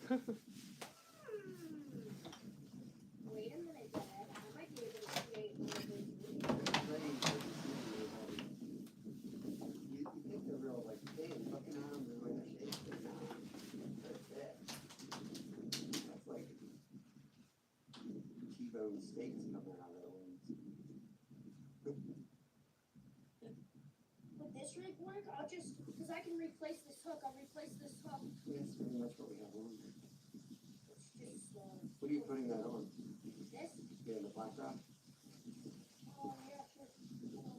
Wait a minute, Dad. I might be able to create one of those videos. You think they're real, like, hey, fucking arms are going to shake, but no, they're dead. That's like T-bone steaks coming out of their wings. Would this rig work? I'll just, because I can replace this hook. I'll replace this hook. That's pretty much what we have on. It's just, What are you putting that on? this? Yeah, the black rock? Oh, yeah, sure. I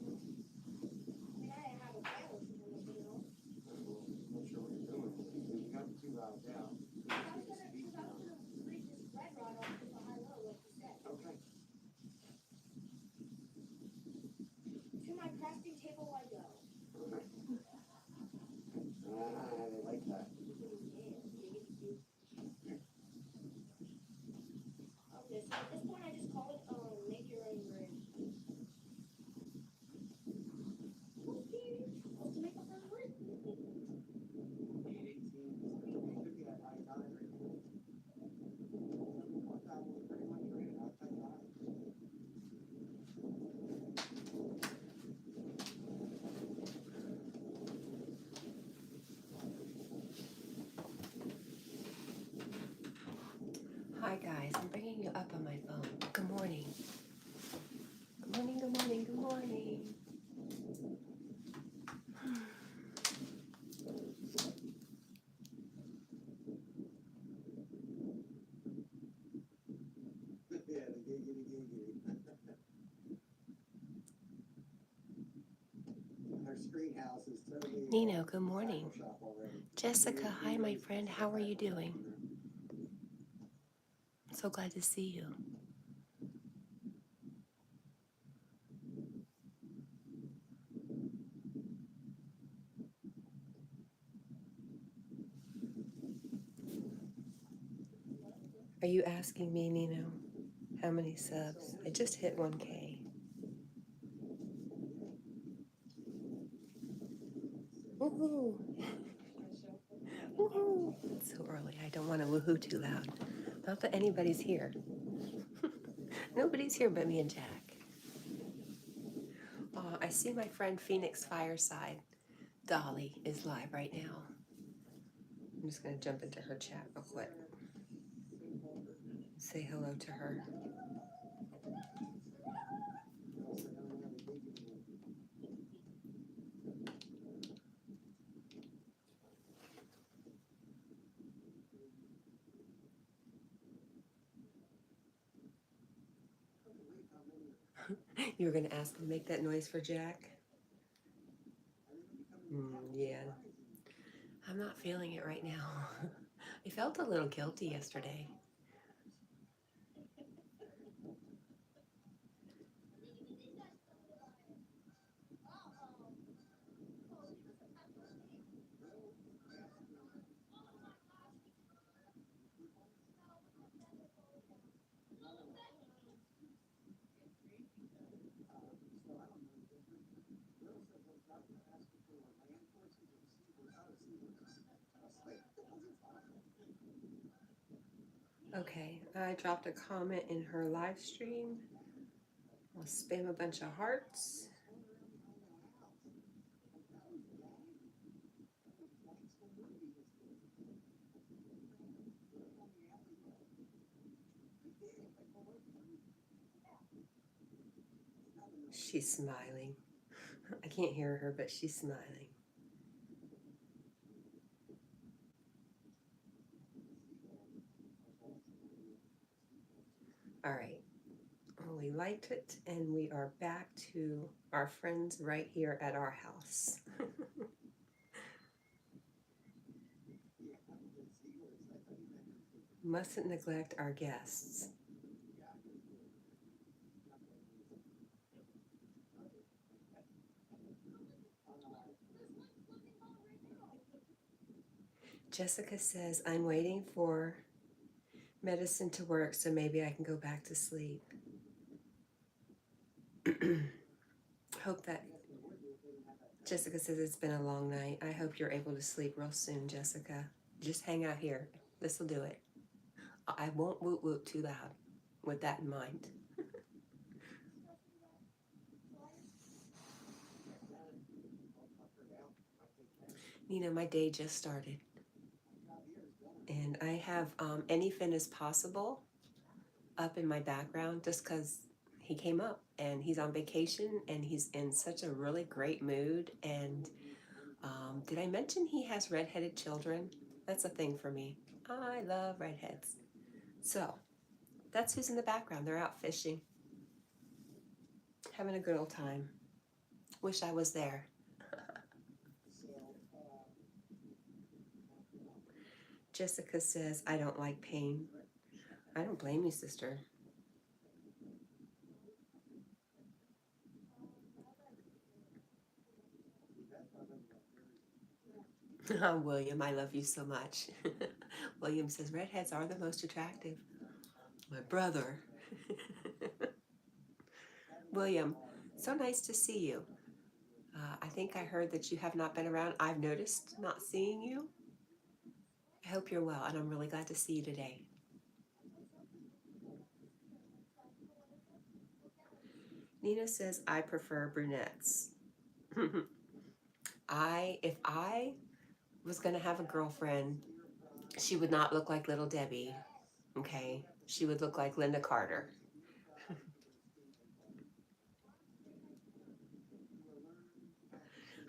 mean, I have a pilot for them, you know. I'm not sure what you're doing. You got the two rods out. I was gonna read this red rod off with a high low, like you said. Okay. To my crafting table I go. I like that. Okay, so at this point I just call it make your own rig. Okay, supposed to make up our rig. 818 should be at high tide right now. One time was pretty much right at high tide. Hi guys, I'm bringing you up on my phone. Good morning. Good morning, good morning, good morning. Yeah, the giggity giggity. Our screen house is totally Nino, good morning. shop already. Jessica, hi my friend, how are you doing? So glad to see you. Are you asking me, Nino, how many subs? I just hit 1K. Woohoo! Woohoo! It's so early. I don't want to woohoo too loud. Not that anybody's here. Nobody's here but me and Jack. I see my friend Phoenix Fireside. Dolly is live right now. I'm just going to jump into her chat real quick. Say hello to her. You were going to ask me to make that noise for Jack? Yeah. I'm not feeling it right now. I felt a little guilty yesterday. Okay, I dropped a comment in her live stream. I'll spam a bunch of hearts. She's smiling. I can't hear her, but she's smiling. All right. Well, we liked it, and we are back to our friends right here at our house. Mustn't neglect our guests. Jessica says, I'm waiting for medicine to work so maybe I can go back to sleep. Hope that, Jessica says it's been a long night. I hope you're able to sleep real soon, Jessica. Just hang out here. This will do it. I won't woot woot too loud with that in mind. Nina, my day just started. And I have Anyfin as possible up in my background just because he came up and he's on vacation and he's in such a really great mood. And did I mention he has redheaded children? That's a thing for me. I love redheads. So that's who's in the background. They're out fishing, having a good old time. Wish I was there. Jessica says, I don't like pain. I don't blame you, sister. Oh, William, I love you so much. William says, redheads are the most attractive. My brother. William, so nice to see you. I think I heard that you have not been around. I've noticed not seeing you. I hope you're well, and I'm really glad to see you today. Nina says, I prefer brunettes. If I was going to have a girlfriend, she would not look like Little Debbie, okay? She would look like Linda Carter.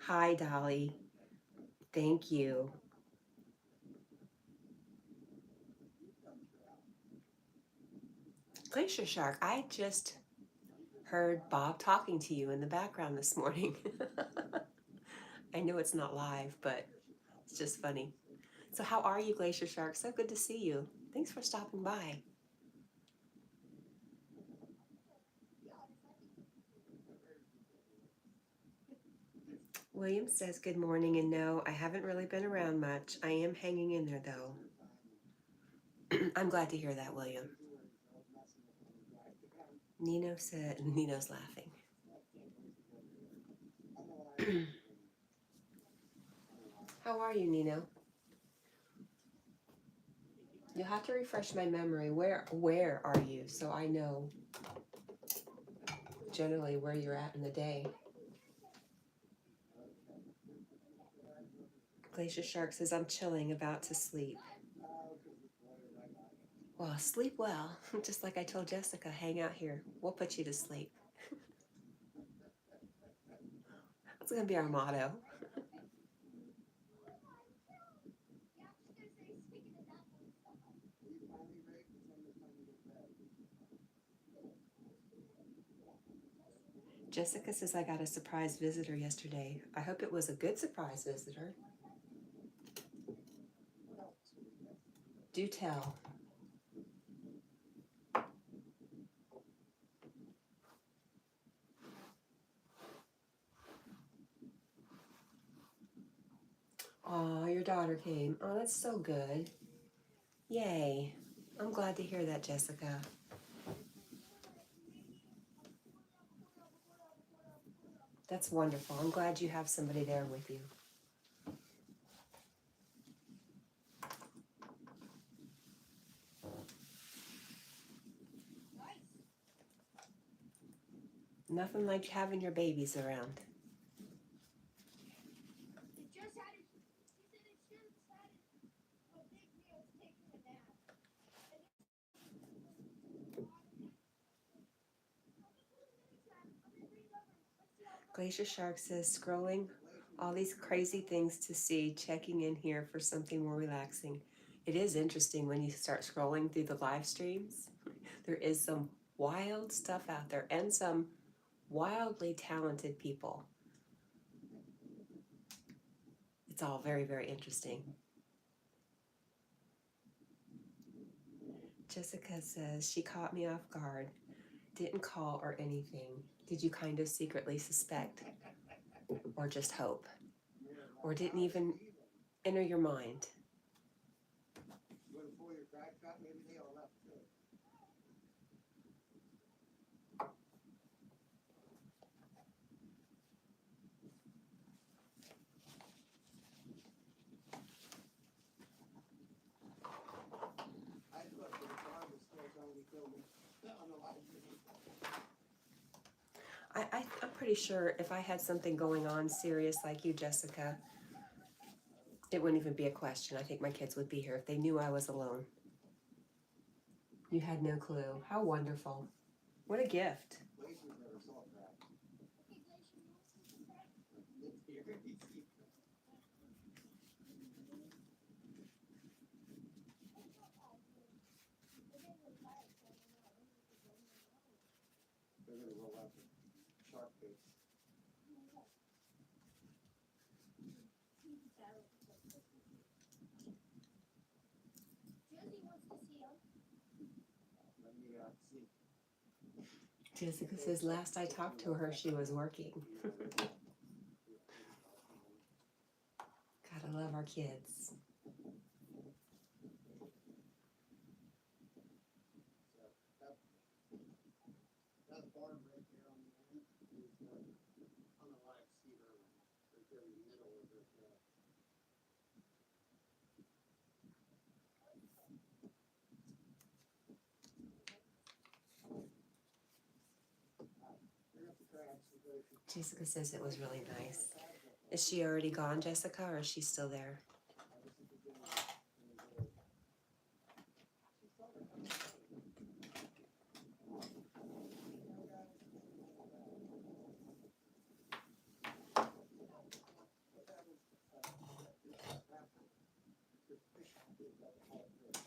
Hi, Dolly. Thank you. Glacier Shark, I just heard Bob talking to you in the background this morning. I know it's not live, but it's just funny. So how are you, Glacier Shark? So good to see you. Thanks for stopping by. William says good morning, and no, I haven't really been around much. I am hanging in there, though. I'm glad to hear that, William. Nino's laughing. How are you, Nino? You'll have to refresh my memory. Where are you so I know generally where you're at in the day? Glacier Shark says, I'm chilling, about to sleep. Well, sleep well. Just like I told Jessica, hang out here. We'll put you to sleep. That's going to be our motto. Jessica says, I got a surprise visitor yesterday. I hope it was a good surprise visitor. Do tell. Oh, your daughter came. Oh, that's so good. Yay. I'm glad to hear that, Jessica. That's wonderful. I'm glad you have somebody there with you. Nothing like having your babies around. Glacier Shark says, scrolling all these crazy things to see, checking in here for something more relaxing. It is interesting when you start scrolling through the live streams. There is some wild stuff out there and some wildly talented people. It's all very, very interesting. Jessica says, she caught me off guard. Didn't call or anything. Did you kind of secretly suspect? Or just hope? Or didn't even enter your mind? I'm pretty sure if I had something going on serious like you, Jessica, it wouldn't even be a question. I think my kids would be here if they knew I was alone. You had no clue. How wonderful. What a gift. Glaciers never saw crap. Okay, Glacier, you want to see some crap? You're gonna be cheap. They're gonna roll out the shark bait. Josie wants to see him. Let me see. Jessica says last I talked to her, she was working. Gotta love our kids. That barn right there on the end is on the live cedar, right there in the middle of it. Jessica says it was really nice. Is she already gone, Jessica, or is she still there?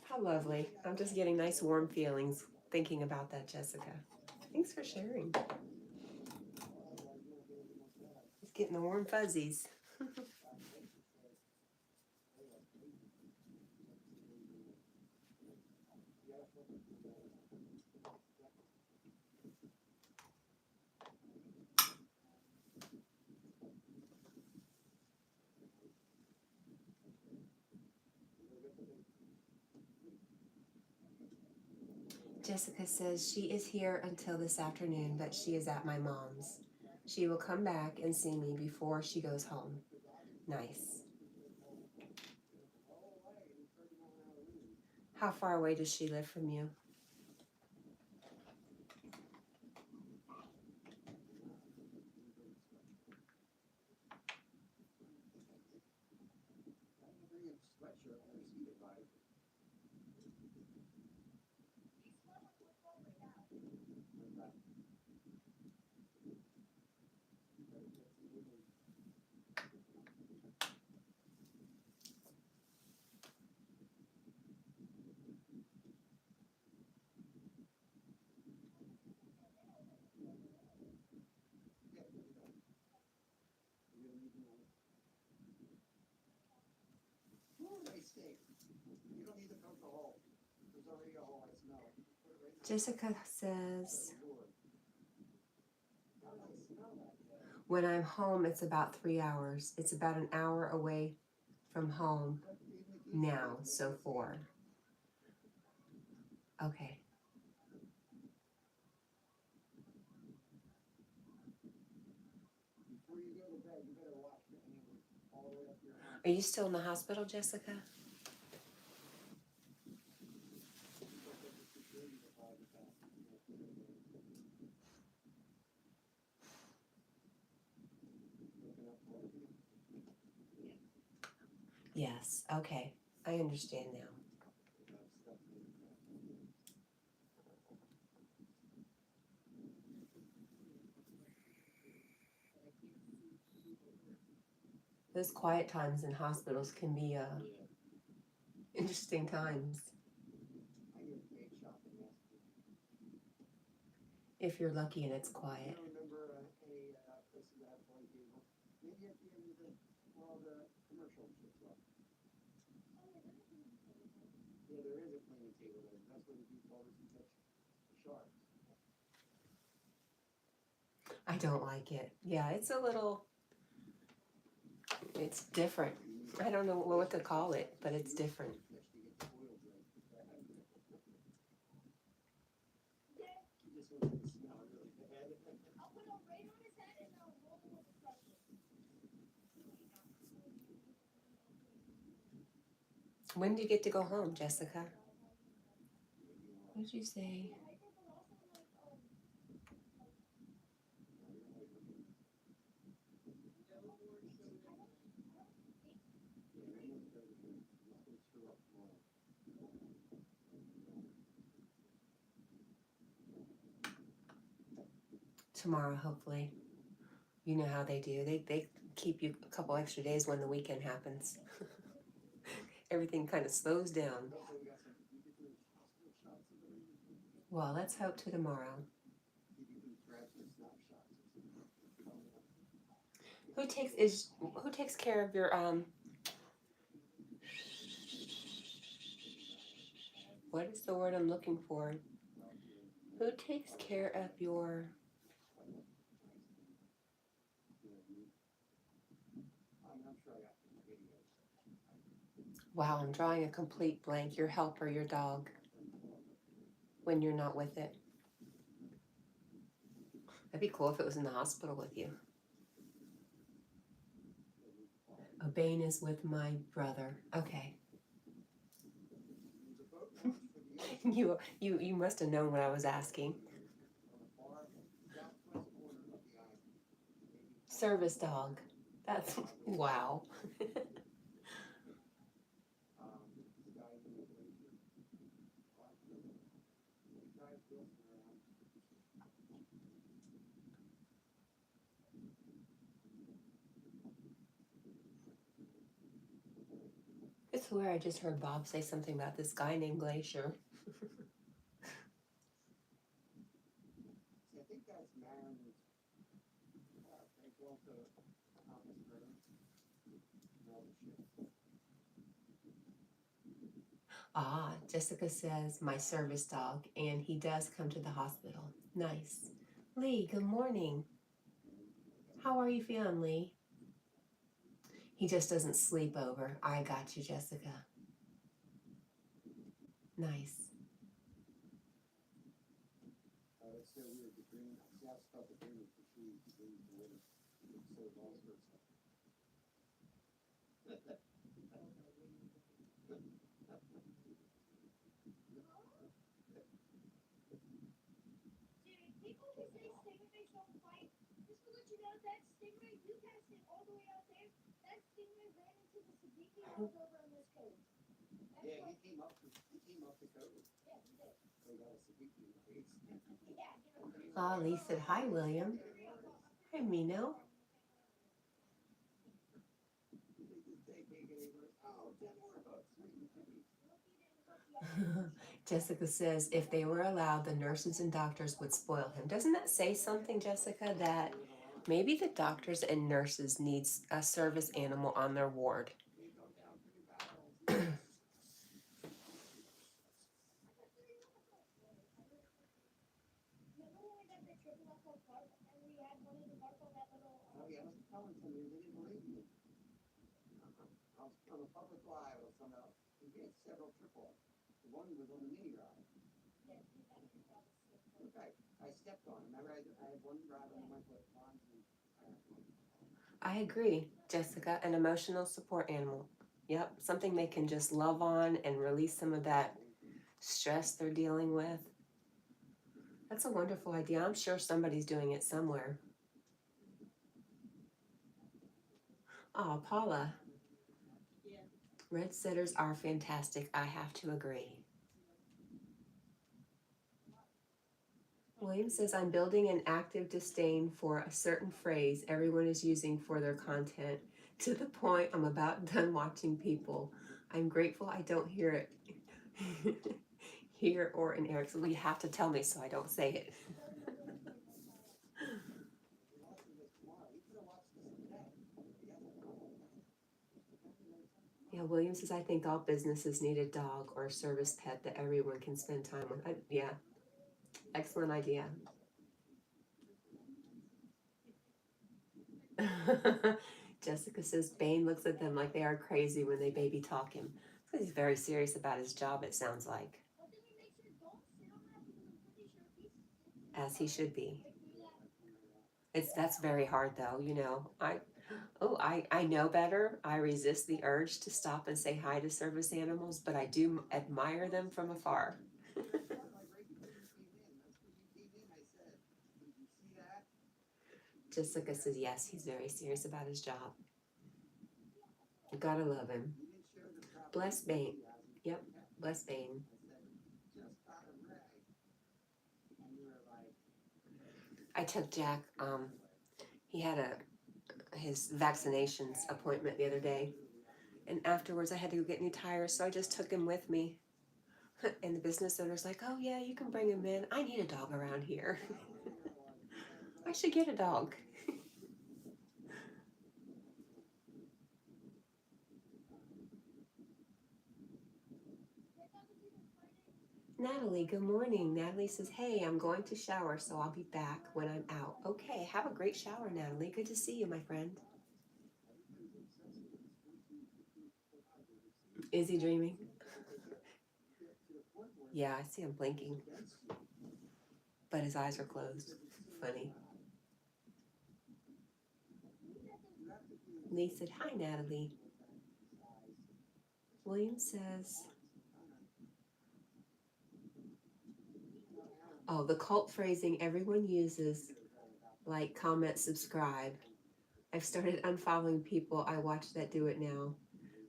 How lovely. I'm just getting nice warm feelings thinking about that, Jessica. Thanks for sharing. Just getting the warm fuzzies. Jessica says she is here until this afternoon, but she is at my mom's. She will come back and see me before she goes home. Nice. How far away does she live from you? You don't need to come to hole. There's already a hole, I smell it. Put it right in Jessica says the door. How do I smell that? when I'm home, it's about 3 hours. It's about an hour away from home now, so 4. Okay. Before you go to bed, you better wash your hands all the way up your arm. Are you still in the hospital, Jessica? Yes. Okay. I understand now. Those quiet times in hospitals can be interesting times if you're lucky and it's quiet. I remember a place that had point table. Maybe at the end of the commercial as well. Yeah, there is a cleaning table there. That's where the deep waters can catch the sharks. I don't like it. Yeah, it's a little, it's different. I don't know what to call it, but it's different. I'll put a rain on his head and I'll roll him with the pressure. When do you get to go home, Jessica? What did you say? tomorrow, hopefully. You know how they do. They keep you a couple extra days when the weekend happens. Everything kind of slows down. Well, let's hope to tomorrow. Who takes care of your what is the word I'm looking for? Who takes care of your Wow, I'm drawing a complete blank. Your helper, your dog, when you're not with it. That'd be cool if it was in the hospital with you. Bane is with my brother. Okay. You must have known what I was asking. Service dog. That's wow. I swear I just heard Bob say something about this guy named Glacier. I think that's Marin's Ah, Jessica says my service dog, and he does come to the hospital. Nice. Lee, good morning. How are you feeling, Lee? He just doesn't sleep over. I got you, Jessica. Nice. It's so weird. The dream, see, I've felt the dream for she dreams the way so all sorts of stuff. People who say stingrays don't fight, just to let you know, that stingray, you cast it all the way out there. That stingray ran into the Sabiki and rolled over in this cave. Yeah, he came up the code. Yeah, he did. So he got a Sabiki in the face. Yeah, Lee said, hi, William. Hi, Mino. Jessica says, if they were allowed, the nurses and doctors would spoil him. Doesn't that say something, Jessica, that maybe the doctors and nurses need a service animal on their ward? Oh yeah, I was telling somebody, they didn't believe me. I was on a public live with some else. He had several triples. The one was on the mini ride. Okay, I stepped on him. Remember, I had one ride on my foot. I agree, Jessica, an emotional support animal. Yep, something they can just love on and release some of that stress they're dealing with. That's a wonderful idea. I'm sure somebody's doing it somewhere. Oh, Paula. Red setters are fantastic. I have to agree. William says, I'm building an active disdain for a certain phrase everyone is using for their content to the point I'm about done watching people. I'm grateful I don't hear it here or in Eric's. Well, you have to tell me so I don't say it. Yeah, William says, I think all businesses need a dog or a service pet that everyone can spend time with. Yeah, excellent idea. Jessica says, Bane looks at them like they are crazy when they baby talk him. He's very serious about his job, it sounds like. As he should be. That's very hard though, you know. I know better. I resist the urge to stop and say hi to service animals, but I do admire them from afar. Jessica says, yes, he's very serious about his job. You gotta love him. Bless Bane. Yep, bless Bane. I took Jack, he had his vaccinations appointment the other day, and afterwards I had to go get new tires, so I just took him with me. And the business owner's like, oh yeah, you can bring him in. I need a dog around here. I should get a dog. Natalie, good morning. Natalie says, hey, I'm going to shower, so I'll be back when I'm out. Okay, have a great shower, Natalie. Good to see you, my friend. Is he dreaming? Yeah, I see him blinking. But his eyes are closed. Funny. Lee said, hi, Natalie. William says, oh, the cult phrasing everyone uses, like, comment, subscribe. I've started unfollowing people I watch that do it now.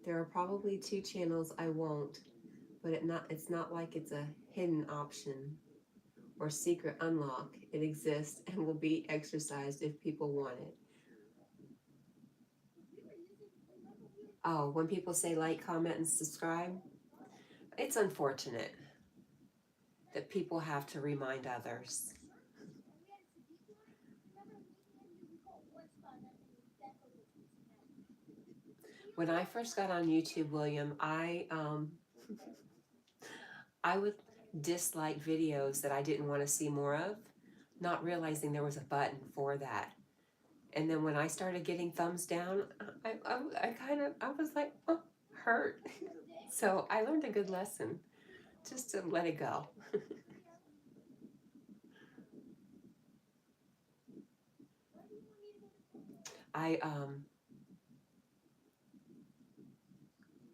There are probably 2 channels I won't, but it's not like it's a hidden option or secret unlock. It exists and will be exercised if people want it. Oh, when people say like, comment, and subscribe, it's unfortunate that people have to remind others. When I first got on YouTube, William, I would dislike videos that I didn't want to see more of, not realizing there was a button for that. And then when I started getting thumbs down, I was like, oh, hurt. So I learned a good lesson, just to let it go.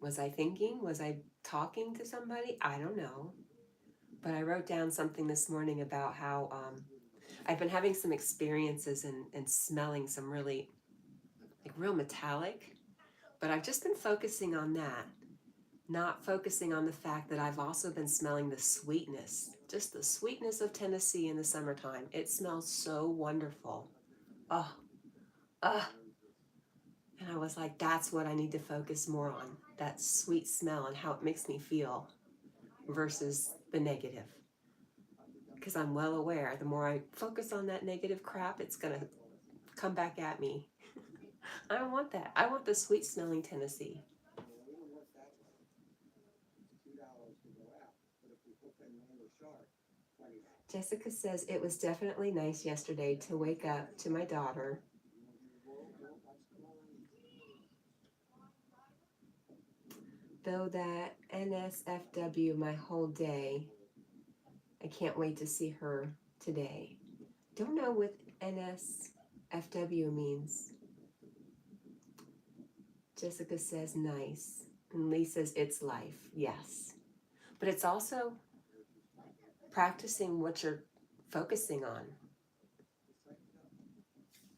Was I thinking? Was I talking to somebody? I don't know. But I wrote down something this morning about how I've been having some experiences and smelling some really, like, real metallic. But I've just been focusing on that, not focusing on the fact that I've also been smelling the sweetness, just the sweetness of Tennessee in the summertime. It smells so wonderful. Oh, and I was like, that's what I need to focus more on, that sweet smell and how it makes me feel versus the negative. Because I'm well aware the more I focus on that negative crap, it's going to come back at me. I don't want that. I want the sweet smelling Tennessee. Jessica says, it was definitely nice yesterday to wake up to my daughter. Though that NSFW my whole day, I can't wait to see her today. Don't know what NSFW means. Jessica says, nice. And Lee says, it's life. Yes. But it's also practicing what you're focusing on.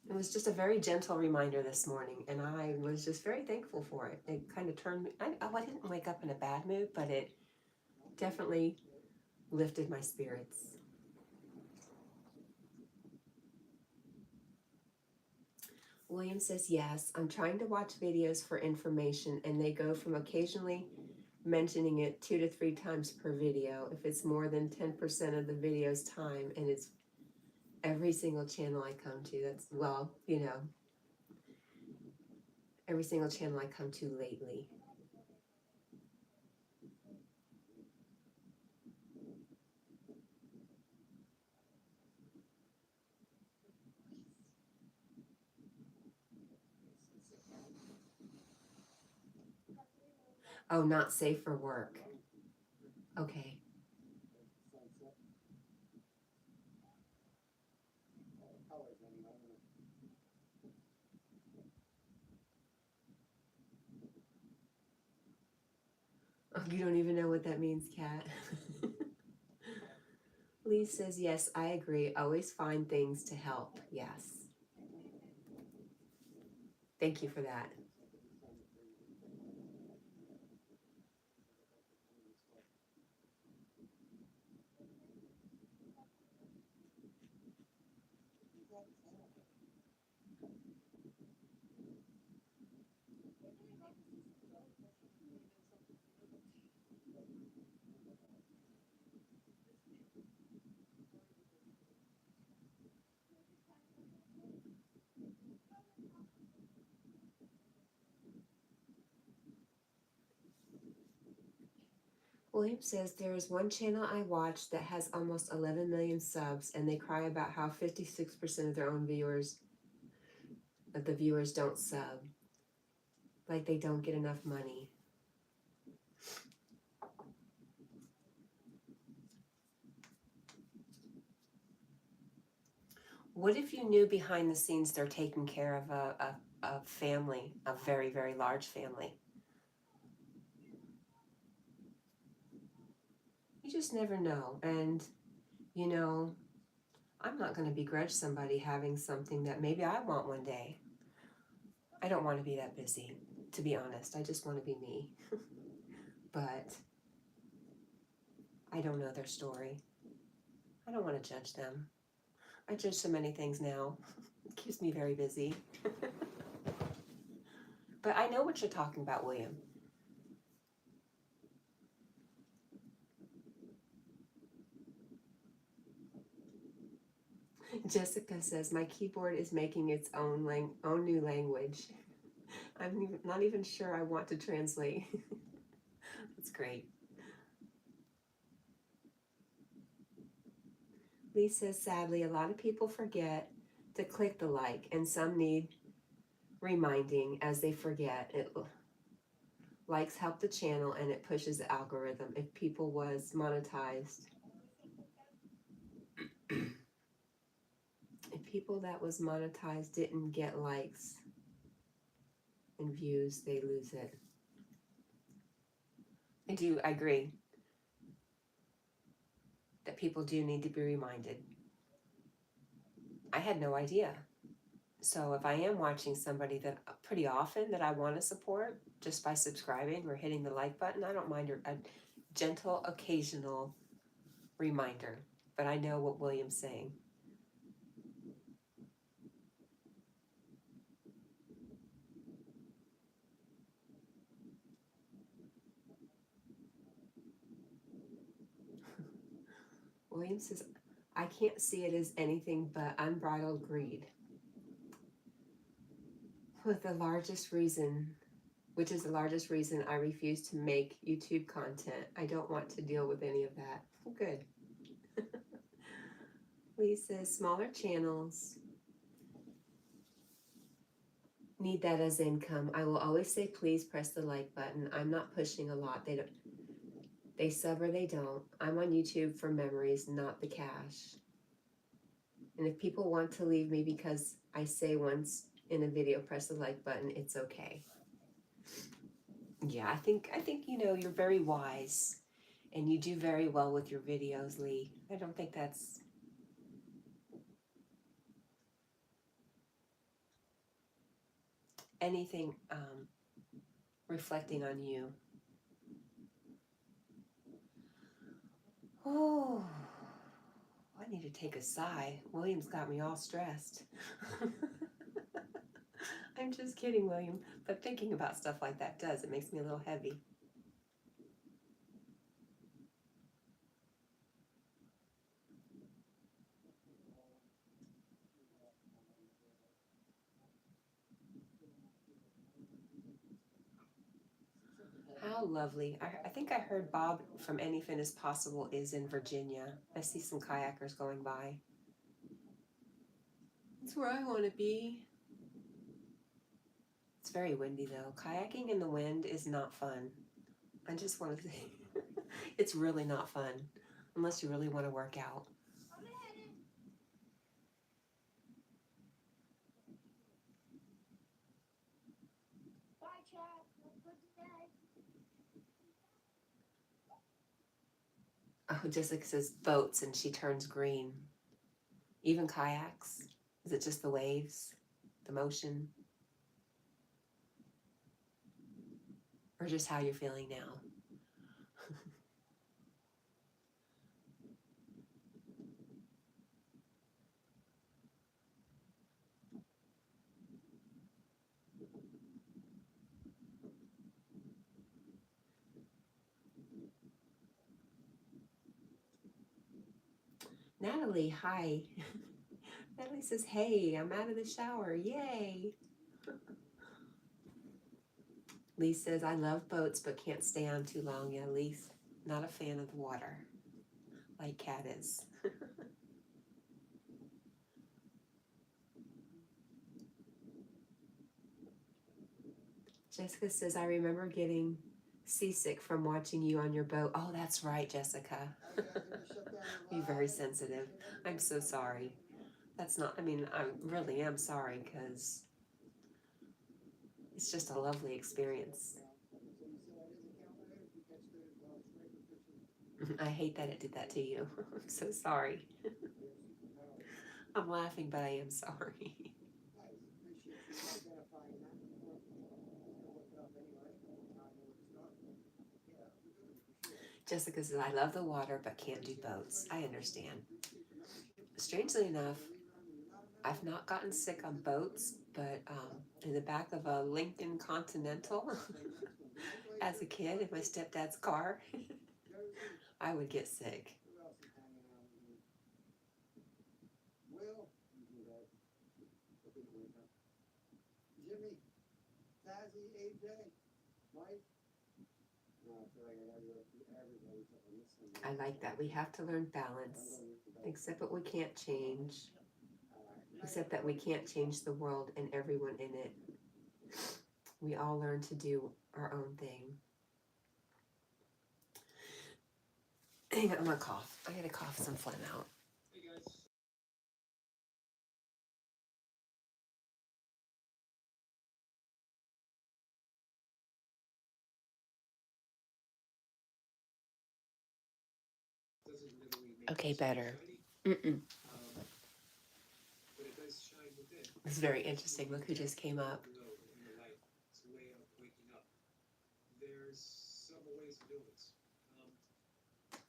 It was just a very gentle reminder this morning, and I was just very thankful for it. It kind of turned me, I didn't wake up in a bad mood, but it definitely lifted my spirits. William says, yes, I'm trying to watch videos for information, and they go from occasionally mentioning it 2 to 3 times per video. If it's more than 10% of the video's time, and it's every single channel I come to, that's, well, you know, every single channel I come to lately. Oh, not safe for work. Okay. Oh, you don't even know what that means, Kat. Lee says, yes, I agree. Always find things to help. Yes. Thank you for that. that channel. We're gonna go to see some jellyfish. Maybe there's something to do with William says there is one channel I watch that has almost 11 million subs, and they cry about how 56% of their own viewers, of the viewers, don't sub. Like they don't get enough money. What if you knew behind the scenes they're taking care of a family, a very, very large family? You just never know. And, you know, I'm not going to begrudge somebody having something that maybe I want one day. I don't want to be that busy, to be honest. I just want to be me. But I don't know their story. I don't want to judge them. I judge so many things now. It keeps me very busy. But I know what you're talking about, William. Jessica says, my keyboard is making its own new language. I'm not even sure I want to translate. That's great. Lee says, sadly, a lot of people forget to click the like, and some need reminding as they forget. Likes help the channel, and it pushes the algorithm. If people was monetized, if people that was monetized didn't get likes and views, they lose it. I agree that people do need to be reminded. I had no idea. So if I am watching somebody that pretty often that I want to support just by subscribing or hitting the like button, I don't mind a gentle occasional reminder. But I know what William's saying. William says, I can't see it as anything but unbridled greed. Which is the largest reason I refuse to make YouTube content. I don't want to deal with any of that. Good. Lee says, smaller channels need that as income. I will always say, please press the like button. I'm not pushing a lot. They sub or they don't. I'm on YouTube for memories, not the cash. And if people want to leave me because I say once in a video, press the like button, it's okay. Yeah, I think you're very wise, and you do very well with your videos, Lee. I don't think that's anything reflecting on you. Oh, I need to take a sigh. William's got me all stressed. I'm just kidding, William. But thinking about stuff like that it makes me a little heavy. How lovely. I think I heard Bob from Anything is Possible is in Virginia. I see some kayakers going by. That's where I want to be. It's very windy though. Kayaking in the wind is not fun. I just want to say, it's really not fun unless you really want to work out. I'm gonna head in. Bye, chat. Have a good day. Oh, Jessica says boats and she turns green. Even kayaks? Is it just the waves? The motion? Or just how you're feeling now? Natalie, hi. Natalie says, hey, I'm out of the shower. Yay. Lee says, I love boats but can't stay on too long. Yeah, Lee's not a fan of the water like Cat is. Jessica says, I remember getting seasick from watching you on your boat. Oh, that's right, Jessica. You're very sensitive. I'm so sorry. That's not, I mean, I really am sorry because it's just a lovely experience. I hate that it did that to you. I'm so sorry. I'm laughing, but I am sorry. Jessica says, I love the water but can't do boats. I understand. Strangely enough, I've not gotten sick on boats, but in the back of a Lincoln Continental as a kid in my stepdad's car, I would get sick. Jimmy, Tazzy, AJ, Mike. I like that. We have to learn balance. Accept what we can't change. Except that we can't change the world and everyone in it. We all learn to do our own thing. Hang on, I'm gonna cough. I gotta cough some phlegm out. Hey guys. Okay, better. But it does shine within. It's very interesting. Look who just came up. In the light. It's a way of waking up. There's several ways to do this.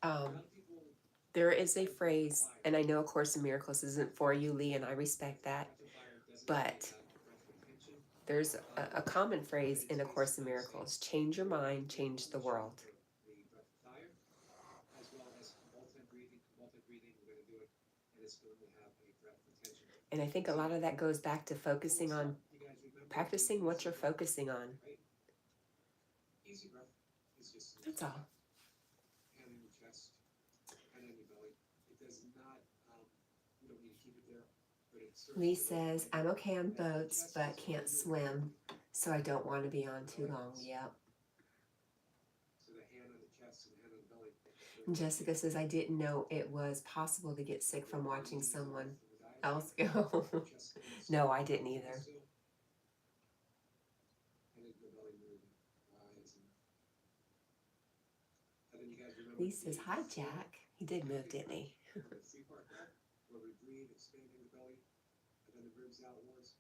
A lot of people There is a phrase, and I know A Course in Miracles isn't for you, Lee, and I respect that, but there's a common phrase in A Course in Miracles: change your mind, change the world. the breath of fire, as well as multi-breathing. We're going to do it, and it's going to have a breath retention. And I think a lot of that goes back to focusing on, You guys remember practicing what you're focusing on. right? Easy breath is just That's all. hand in your chest, hand in your belly. It does not, you don't need to keep it there, but it serves Lee to- says, I'm okay on boats, but can't swim, so I don't want to be on too long. Yep. So the hand on the chest and the hand on the belly. And Jessica says, I didn't know it was possible to get sick from watching someone else go. No, I didn't either. Lee says, hi, Jack. He did move, didn't he? Where we breathe, expanding the belly, and then the ribs outwards,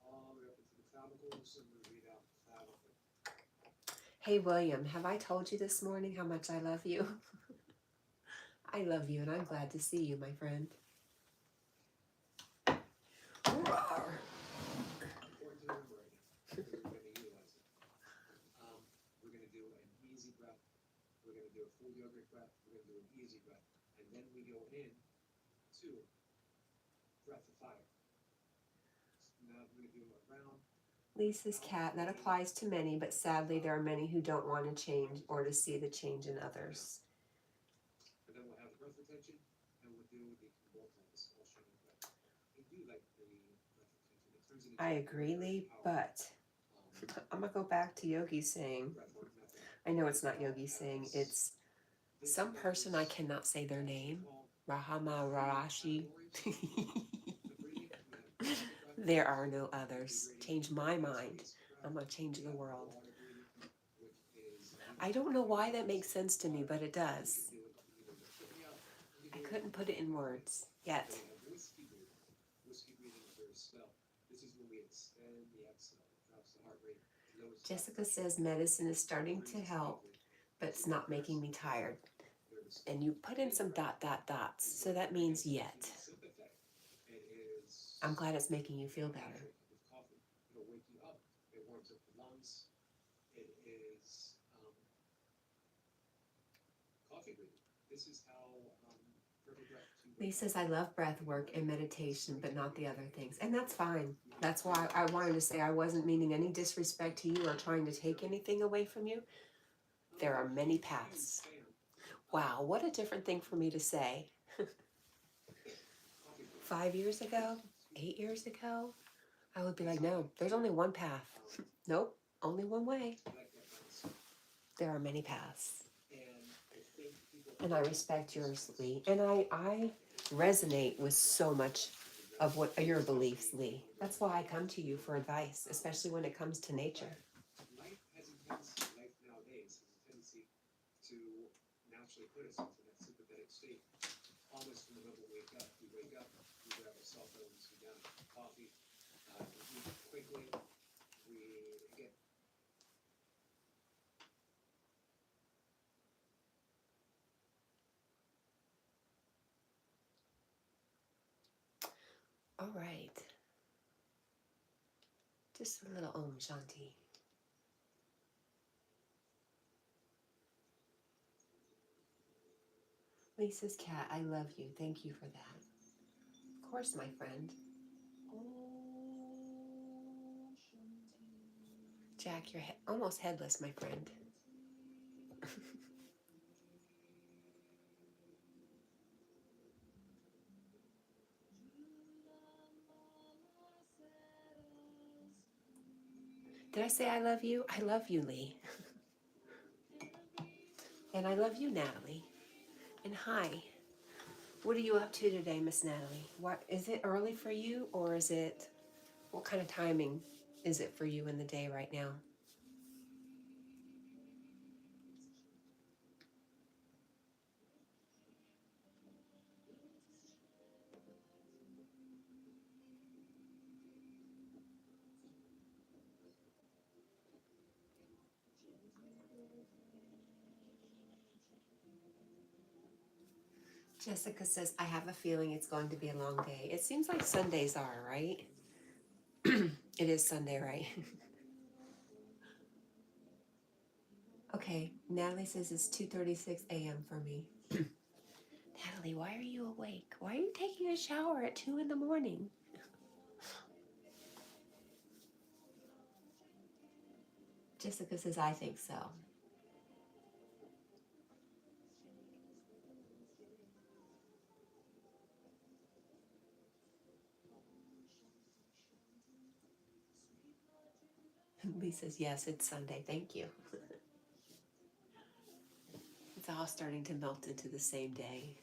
all the way up into the clavicles, and we breathe out the clavicle. Hey, William, have I told you this morning how much I love you? I love you, and I'm glad to see you, my friend. Roar. Important to remember right now, because we're going to utilize it. We're going to do an easy breath. We're going to do a full yogic breath. We're going to do an easy breath. And then we go in to breath of fire. Now we're going to do a round. Lisa's cat, that applies to many, but sadly there are many who don't want to change or to see the change in others. And then we'll have the breath retention, and we'll do the convulsions, all shining breath. I do like the breath retention. It turns into I agree, Lee, but I'm going to go back to Yogi saying, breath work method. I know it's not Yogi saying, it's some person, I cannot say their name, Rahama Rarashi. There are no others. Change my mind. I'm going to change the world. I don't know why that makes sense to me, but it does. I couldn't put it in words yet. Whiskey breathing is very slow. This is when we extend the exhale. It drops the heart rate. Jessica says medicine is starting to help, but it's not making me tired. And you put in some ... so that means yet. I'm glad it's making you feel better. It'll wake you up. It warms up the lungs. It is coffee breathing. This is how perfect breath. Lee says, I love breath work and meditation, but not the other things. And that's fine. That's why I wanted to say I wasn't meaning any disrespect to you or trying to take anything away from you. There are many paths. Wow, what a different thing for me to say. 5 years ago, 8 years ago, I would be like, no, there's only one path. Nope, only one way. There are many paths. And I respect yours, Lee. And I resonate with so much of what your beliefs, Lee. That's why I come to you for advice, especially when it comes to nature. Life has a tendency, life nowadays has a tendency to naturally put us into that sympathetic state. Almost from the moment we wake up, we grab our cell phones, we down coffee, we eat quickly, we get. All right. Just a little Om Shanti. Lisa's cat, I love you. Thank you for that. Of course, my friend. Jack, you're almost headless, my friend. Did I say I love you? I love you, Lee. And I love you, Natalie. And hi. What are you up to today, Miss Natalie? What is it early for you, or is it, what kind of timing is it for you in the day right now? Jessica says, I have a feeling it's going to be a long day. It seems like Sundays are, right? It is Sunday, right? Okay, Natalie says it's 2:36 a.m. for me. Natalie, why are you awake? Why are you taking a shower at 2 in the morning? Jessica says, I think so. Lee says, yes, it's Sunday. Thank you. It's all starting to melt into the same day.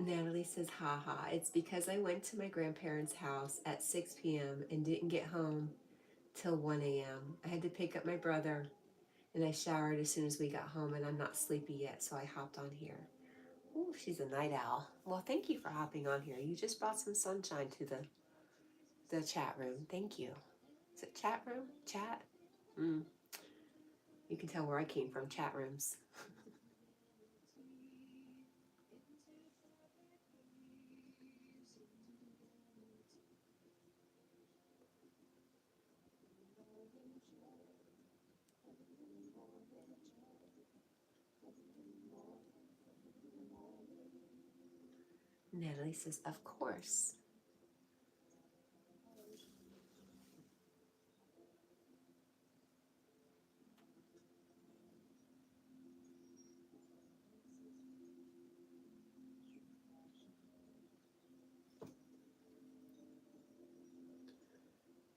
Natalie says, haha, it's because I went to my grandparents' house at 6 p.m. and didn't get home till 1 a.m. I had to pick up my brother and I showered as soon as we got home and I'm not sleepy yet, so I hopped on here. Ooh, she's a night owl. Well, thank you for hopping on here. You just brought some sunshine to the chat room. Thank you. Is it chat room? Chat? You can tell where I came from, chat rooms. Natalie says, of course.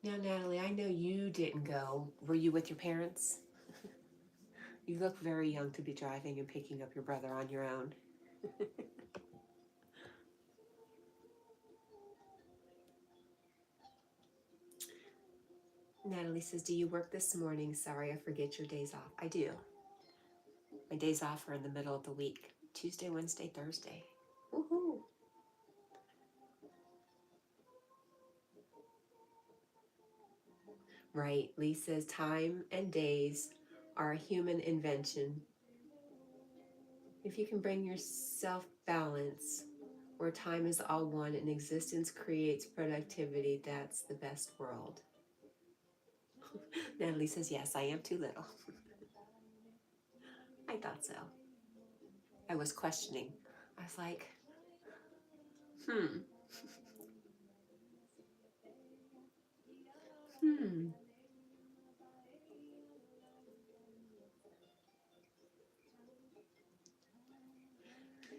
Now, Natalie, I know you didn't go. Were you with your parents? You look very young to be driving and picking up your brother on your own. Natalie says, do you work this morning? Sorry, I forget your days off. I do. My days off are in the middle of the week. Tuesday, Wednesday, Thursday. Woohoo! Right, Lee says, time and days are a human invention. If you can bring yourself balance, where time is all one and existence creates productivity, that's the best world. Natalie says, yes, I am too little. I thought so. I was questioning. I was like, hmm.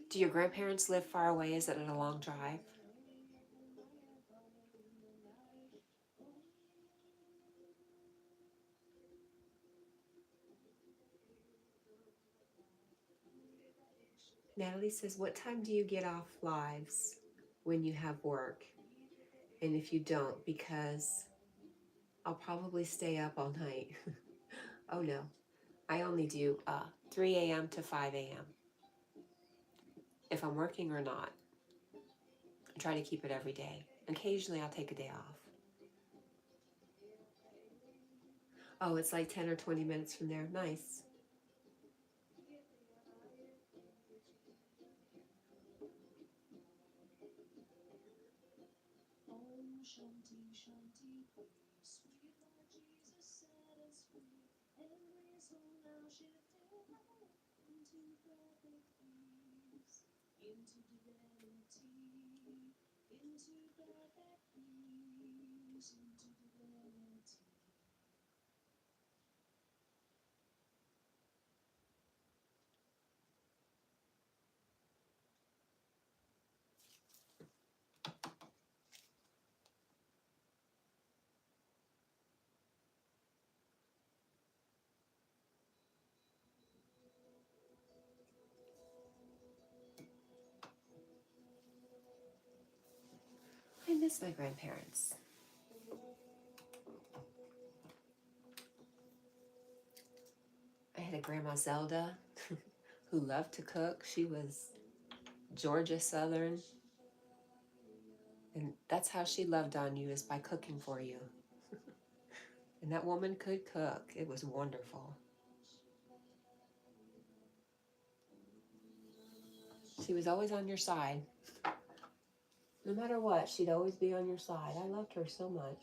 Do your grandparents live far away? Is it a long drive? Natalie says, what time do you get off lives when you have work? And if you don't, because I'll probably stay up all night. Oh no, I only do 3 a.m. to 5 a.m. if I'm working or not. I try to keep it every day. Occasionally I'll take a day off. Oh, it's like 10 or 20 minutes from there. Nice. Shanti, Shanti, sweet Lord Jesus set us free. Every soul now shifted into perfect peace, into divinity, into perfect peace, into divinity. I miss my grandparents. I had a grandma Zelda who loved to cook. She was Georgia Southern. And that's how she loved on you, is by cooking for you. And that woman could cook. It was wonderful. She was always on your side. No matter what, she'd always be on your side. I loved her so much.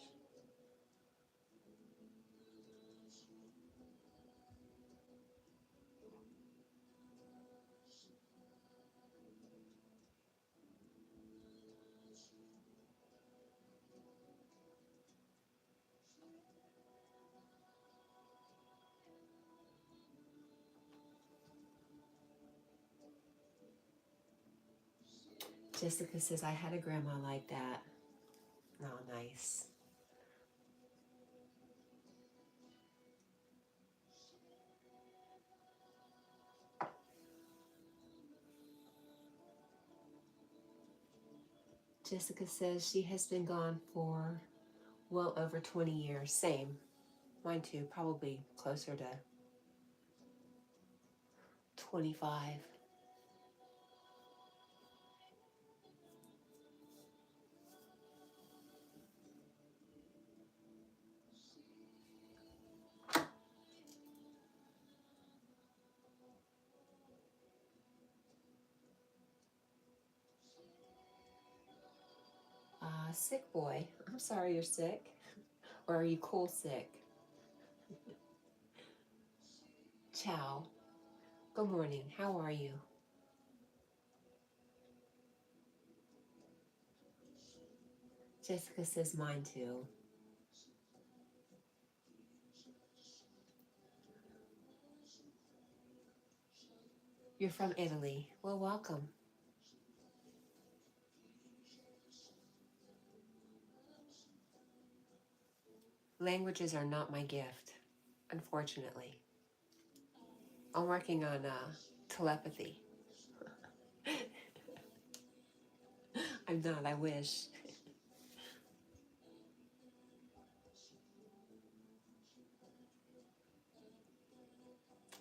Jessica says, I had a grandma like that. Oh, nice. Jessica says she has been gone for well over 20 years. Same. Mine too. Probably closer to 25. Sick boy. I'm sorry you're sick. Or are you cool sick? Ciao. Good morning. How are you? Jessica says mine too. You're from Italy. Well, welcome. Languages are not my gift, unfortunately. I'm working on telepathy. I'm not, I wish.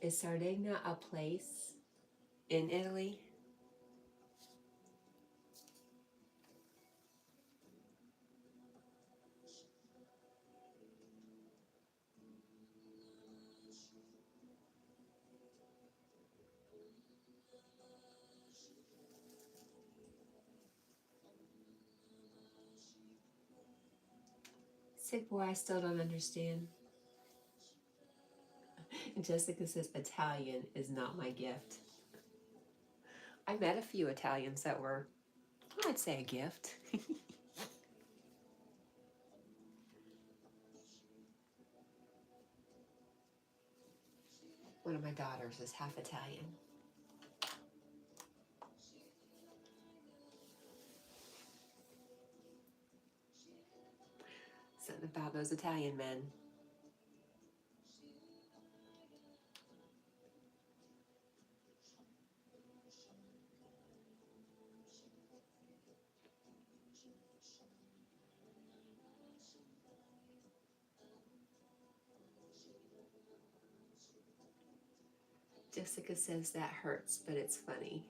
Is Sardegna a place in Italy? Sick boy, I still don't understand. Jessica says Italian is not my gift. I met a few Italians that were, I'd say, a gift. One of my daughters is half Italian. Something about those Italian men. Jessica says that hurts, but it's funny.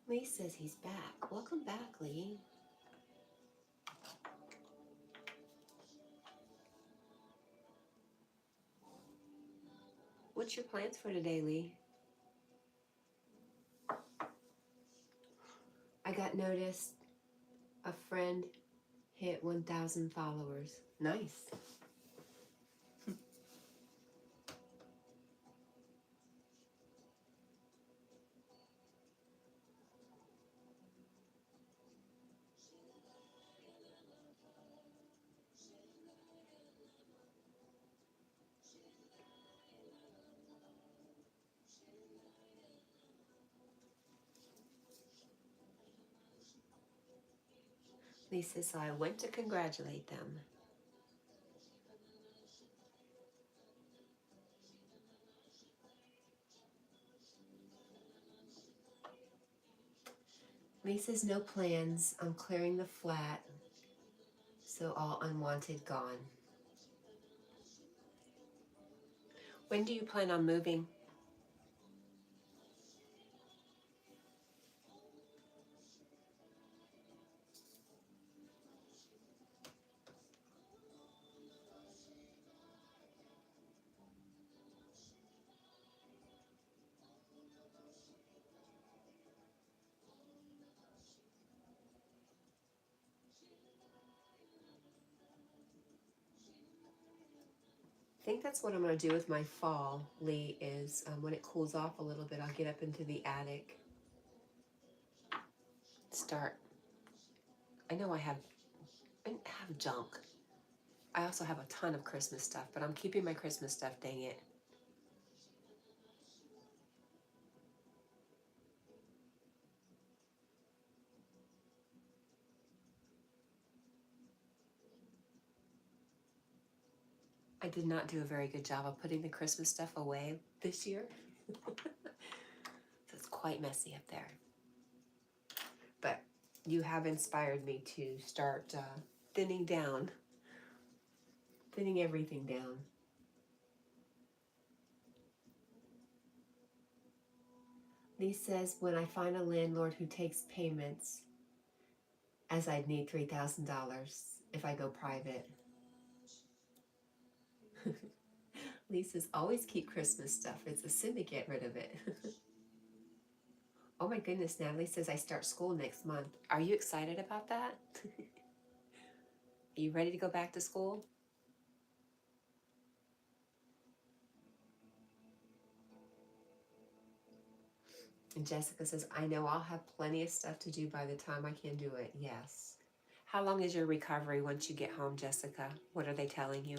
Lee says he's back. Welcome back, Lee. What's your plans for today, Lee? I got noticed a friend hit 1,000 followers. Nice. Lee says, so I went to congratulate them. Lee says, no plans. I'm clearing the flat, so all unwanted gone. When do you plan on moving? I think that's what I'm going to do with my fall, Lee, is when it cools off a little bit, I'll get up into the attic. Start. I know I have junk. I also have a ton of Christmas stuff, but I'm keeping my Christmas stuff, dang it. I did not do a very good job of putting the Christmas stuff away this year. So it's quite messy up there. But you have inspired me to start thinning everything down. Lee says, when I find a landlord who takes payments, as I'd need $3,000 if I go private. Lisa's always keep Christmas stuff. It's a sin to get rid of it. Oh my goodness, Natalie says I start school next month. Are you excited about that? Are you ready to go back to school? And Jessica says, I know I'll have plenty of stuff to do by the time I can do it. Yes. How long is your recovery once you get home, Jessica? What are they telling you?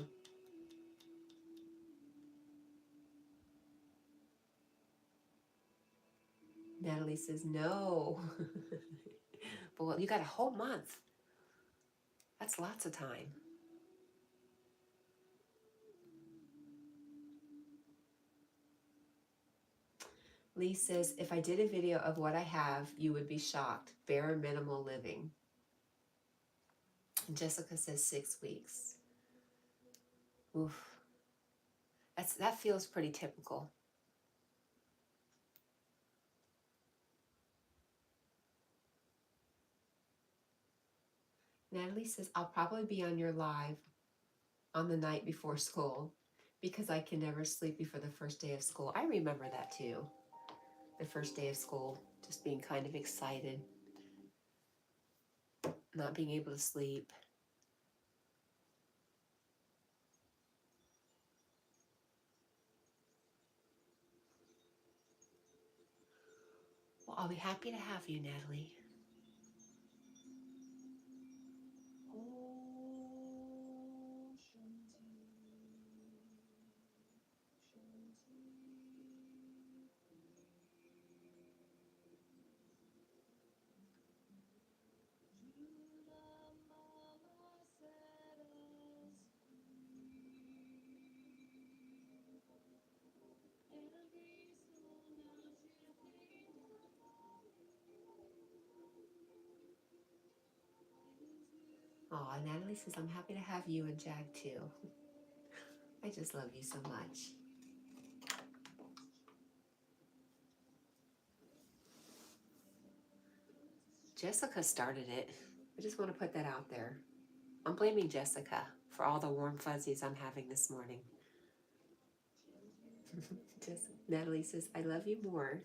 Natalie says, no. Well, you got a whole month. That's lots of time. Lee says, if I did a video of what I have, you would be shocked. Bare minimal living. And Jessica says 6 weeks. Oof. That feels pretty typical. Natalie says, I'll probably be on your live on the night before school because I can never sleep before the first day of school. I remember that too. The first day of school, just being kind of excited, not being able to sleep. Well, I'll be happy to have you, Natalie. Oh, Natalie says, I'm happy to have you and Jack too. I just love you so much. Jessica started it. I just want to put that out there. I'm blaming Jessica for all the warm fuzzies I'm having this morning. Natalie says, I love you more.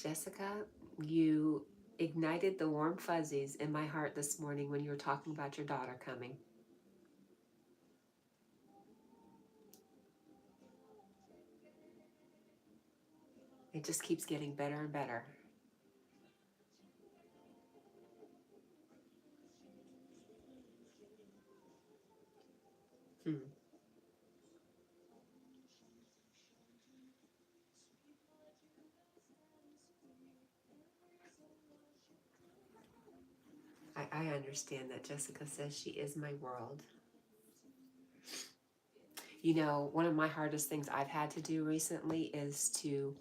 Jessica, you ignited the warm fuzzies in my heart this morning when you were talking about your daughter coming. It just keeps getting better and better. I understand that. Jessica says she is my world. You know, one of my hardest things I've had to do recently is to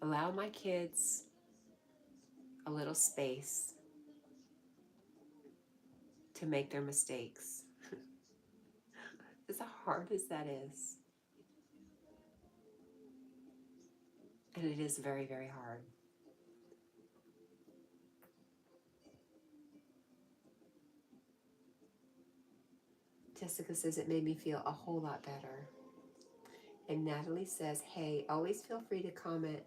allow my kids a little space to make their mistakes. As hard as that is. And it is very, very hard. Jessica says it made me feel a whole lot better. And Natalie says, hey, always feel free to comment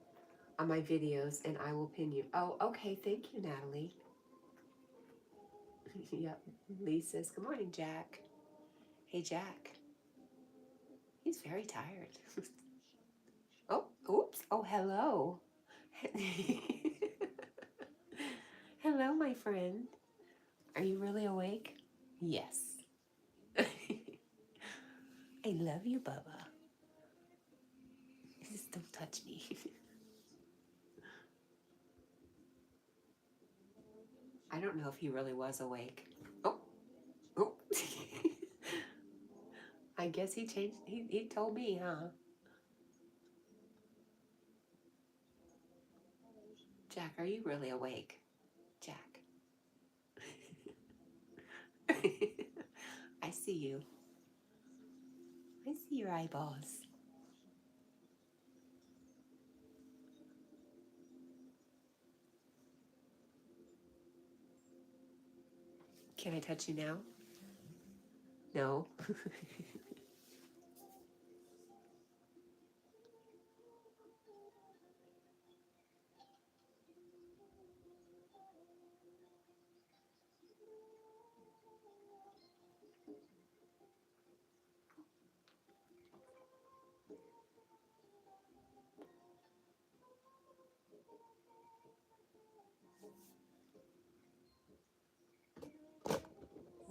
on my videos and I will pin you. Oh, okay. Thank you, Natalie. Yep. Lee says, good morning, Jack. Hey, Jack. He's very tired. Oh, oops. Oh, hello. Hello, my friend. Are you really awake? Yes. I love you, Bubba. Just don't touch me. I don't know if he really was awake. Oh. I guess he changed. He told me, huh? Jack, are you really awake? Jack. I see you. I see your eyeballs. Can I touch you now? No.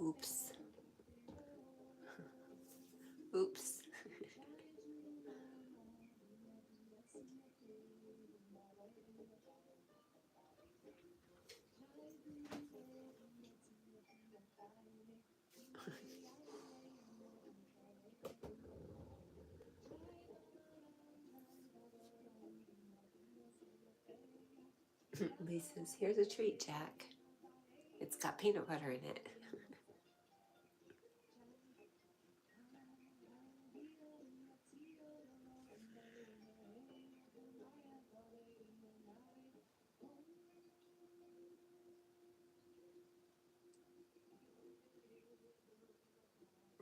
Oops. Oops. Lee says, here's a treat, Jack. It's got peanut butter in it.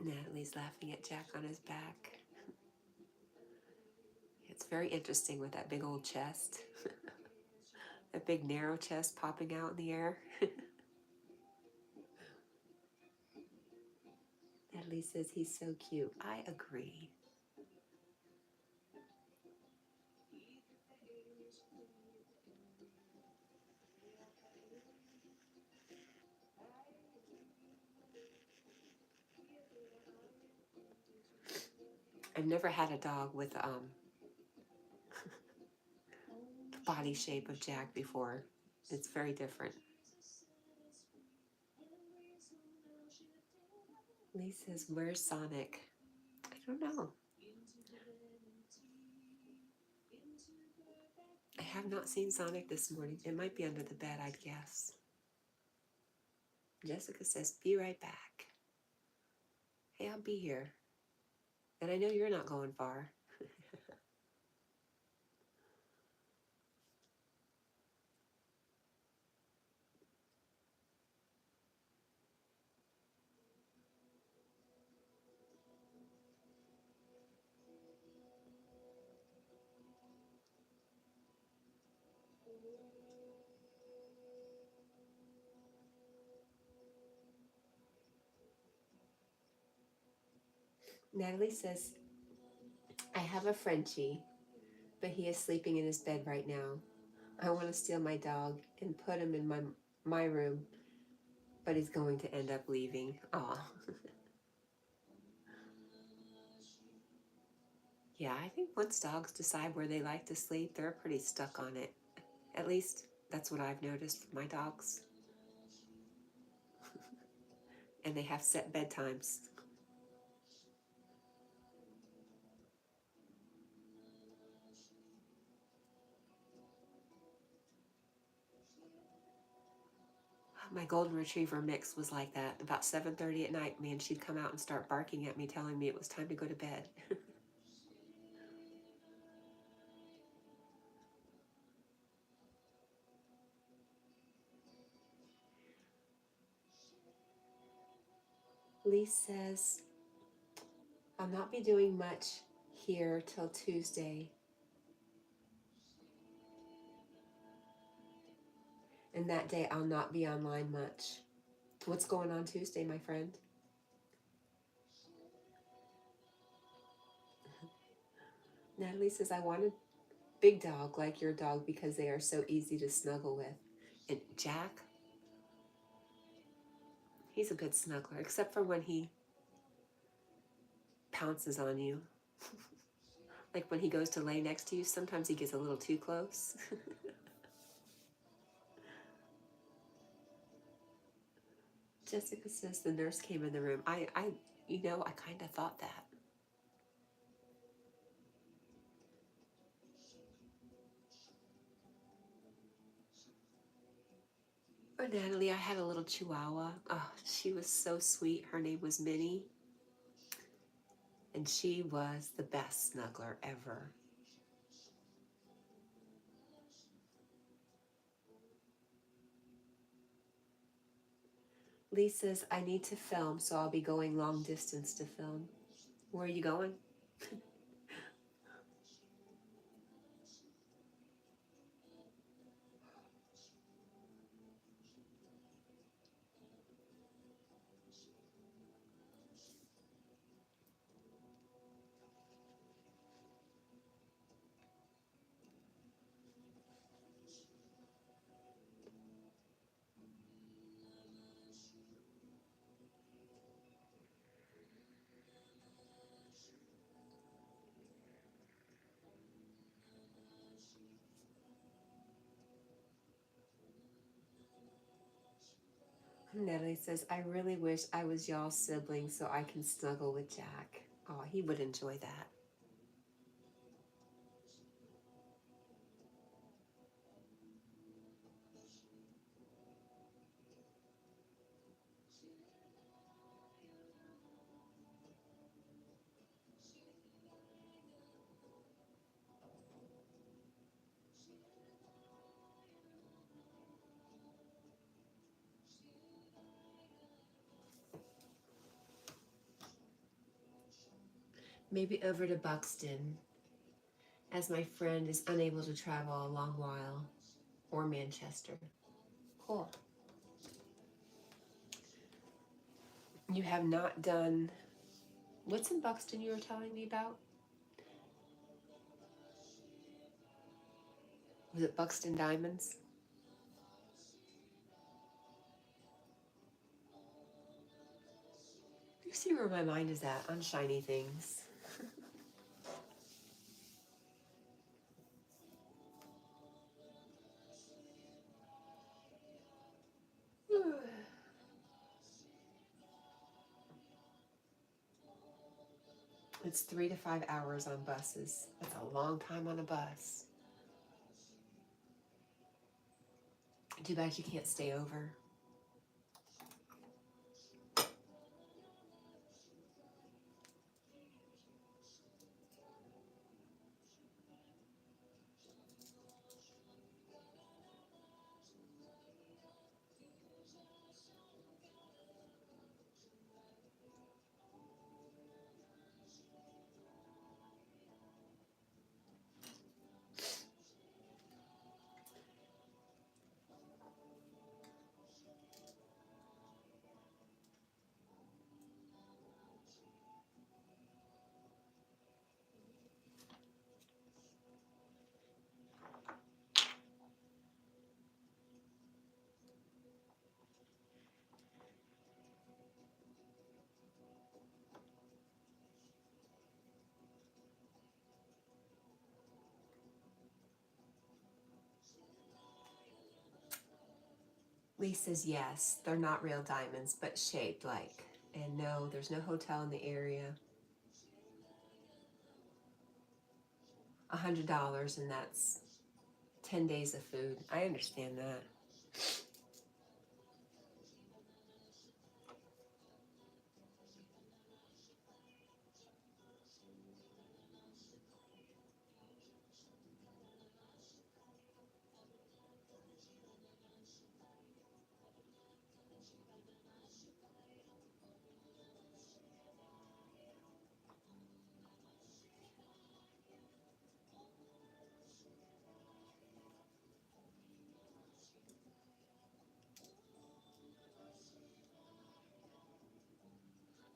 Natalie's laughing at Jack on his back. It's very interesting with that big old chest. That big narrow chest popping out in the air. Natalie says he's so cute. I agree. I've never had a dog with the body shape of Jack before. It's very different. Lee says, where's Sonic? I don't know. I have not seen Sonic this morning. It might be under the bed, I'd guess. Jessica says, be right back. Hey, I'll be here. And I know you're not going far. Natalie says, I have a Frenchie, but he is sleeping in his bed right now. I want to steal my dog and put him in my room, but he's going to end up leaving. Aw. Yeah, I think once dogs decide where they like to sleep, they're pretty stuck on it. At least that's what I've noticed with my dogs. And they have set bedtimes. My golden retriever mix was like that. About 7:30 at night, man, she'd come out and start barking at me, telling me it was time to go to bed. Lee says, I'll not be doing much here till Tuesday. And that day I'll not be online much. What's going on Tuesday, my friend? Natalie says, I want a big dog like your dog because they are so easy to snuggle with. And Jack, he's a good snuggler, except for when he pounces on you. Like when he goes to lay next to you, sometimes he gets a little too close. Jessica says the nurse came in the room. I kind of thought that. Oh, Natalie, I had a little chihuahua. Oh, she was so sweet. Her name was Minnie. And she was the best snuggler ever. Lee says, I need to film, so I'll be going long distance to film. Where are you going? Natalie says, I really wish I was y'all's sibling so I can snuggle with Jack. Oh, he would enjoy that. Maybe over to Buxton, as my friend is unable to travel a long while, or Manchester. Cool. You have not done, what's in Buxton you were telling me about? Was it Buxton Diamonds? You see where my mind is at on shiny things. It's 3 to 5 hours on buses. That's a long time on a bus. Too bad you can't stay over. Lee says yes, they're not real diamonds, but shaped like. And no, there's no hotel in the area. $100, and that's 10 days of food. I understand that.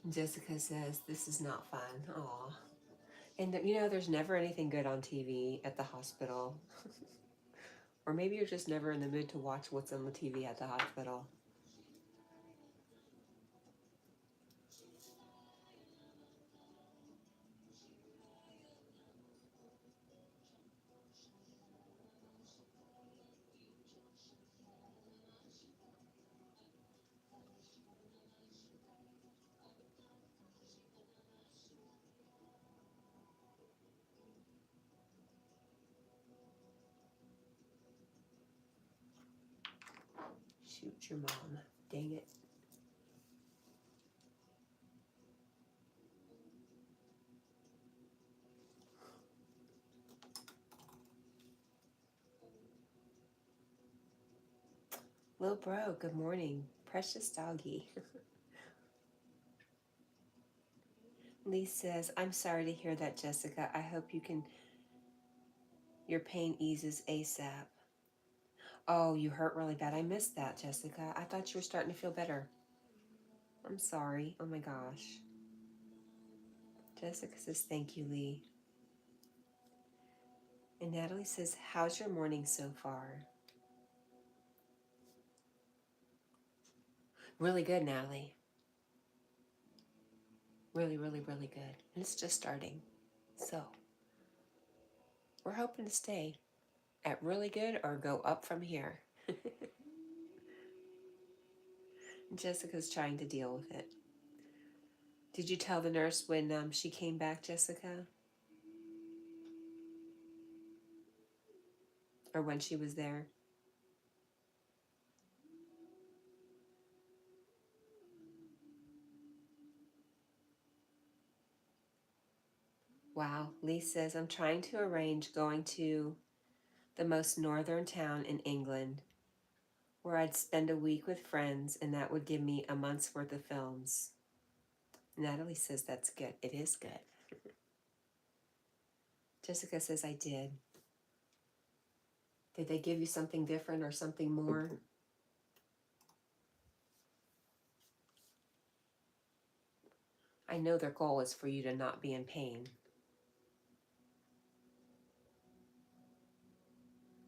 Jessica says, this is not fun. Aw. And you know, there's never anything good on TV at the hospital. Or maybe you're just never in the mood to watch what's on the TV at the hospital. Shoot your mom. Dang it. Lil Bro, good morning. Precious doggy. Lee says, I'm sorry to hear that, Jessica. I hope your pain eases ASAP. Oh, you hurt really bad. I missed that, Jessica. I thought you were starting to feel better. I'm sorry. Oh my gosh. Jessica says, thank you, Lee. And Natalie says, how's your morning so far? Really good, Natalie. Really, really, really good. And it's just starting. So we're hoping to stay at really good or go up from here. Jessica's trying to deal with it. Did you tell the nurse when she came back, Jessica? Or when she was there? Wow, Lee says, I'm trying to arrange going to the most northern town in England where I'd spend a week with friends and that would give me a month's worth of films. Natalie says that's good. It is good. Jessica says I did. Did they give you something different or something more? I know their goal is for you to not be in pain.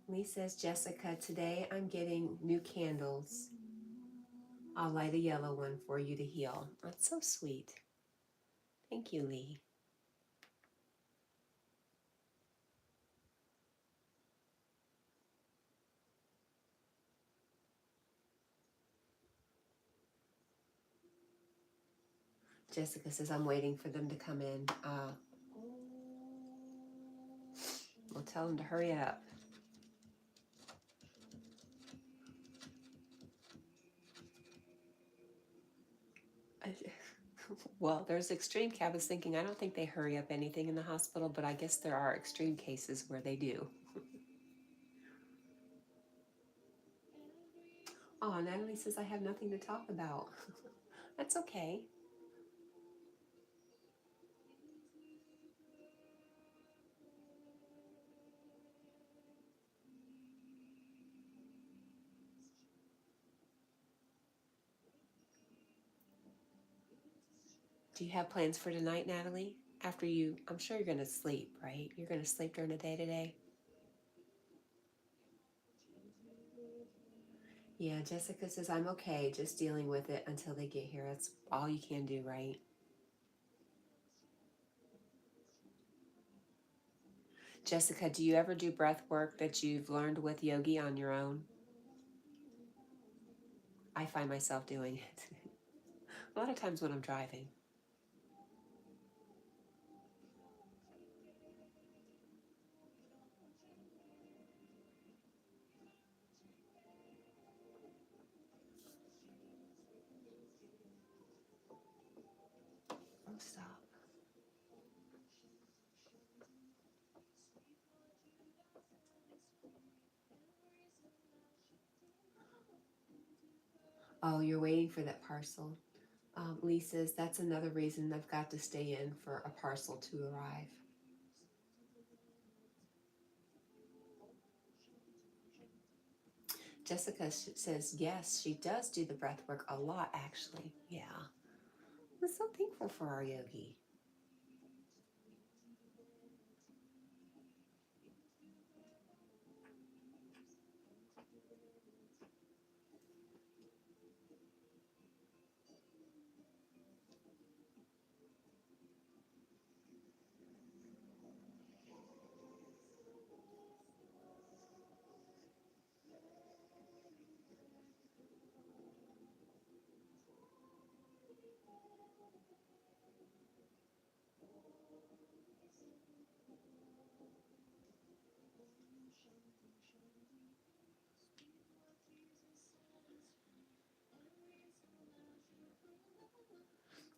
Lee says, Jessica, today I'm getting new candles. I'll light a yellow one for you to heal. That's so sweet. Thank you, Lee. Jessica says, I'm waiting for them to come in. We'll tell them to hurry up. Well, there's extreme cases. I was thinking, I don't think they hurry up anything in the hospital, but I guess there are extreme cases where they do. Oh, Natalie says, I have nothing to talk about. That's okay. Do you have plans for tonight, Natalie? After you, I'm sure you're going to sleep, right? You're going to sleep during the day today? Yeah, Jessica says, I'm okay, just dealing with it until they get here. That's all you can do, right? Jessica, do you ever do breath work that you've learned with Yogi on your own? I find myself doing it. A lot of times when I'm driving. Oh, stop. Oh, you're waiting for that parcel. Lee says, that's another reason I've got to stay in for a parcel to arrive. Jessica says, yes, she does do the breath work a lot, actually. Yeah. I'm so thankful for our Yogi.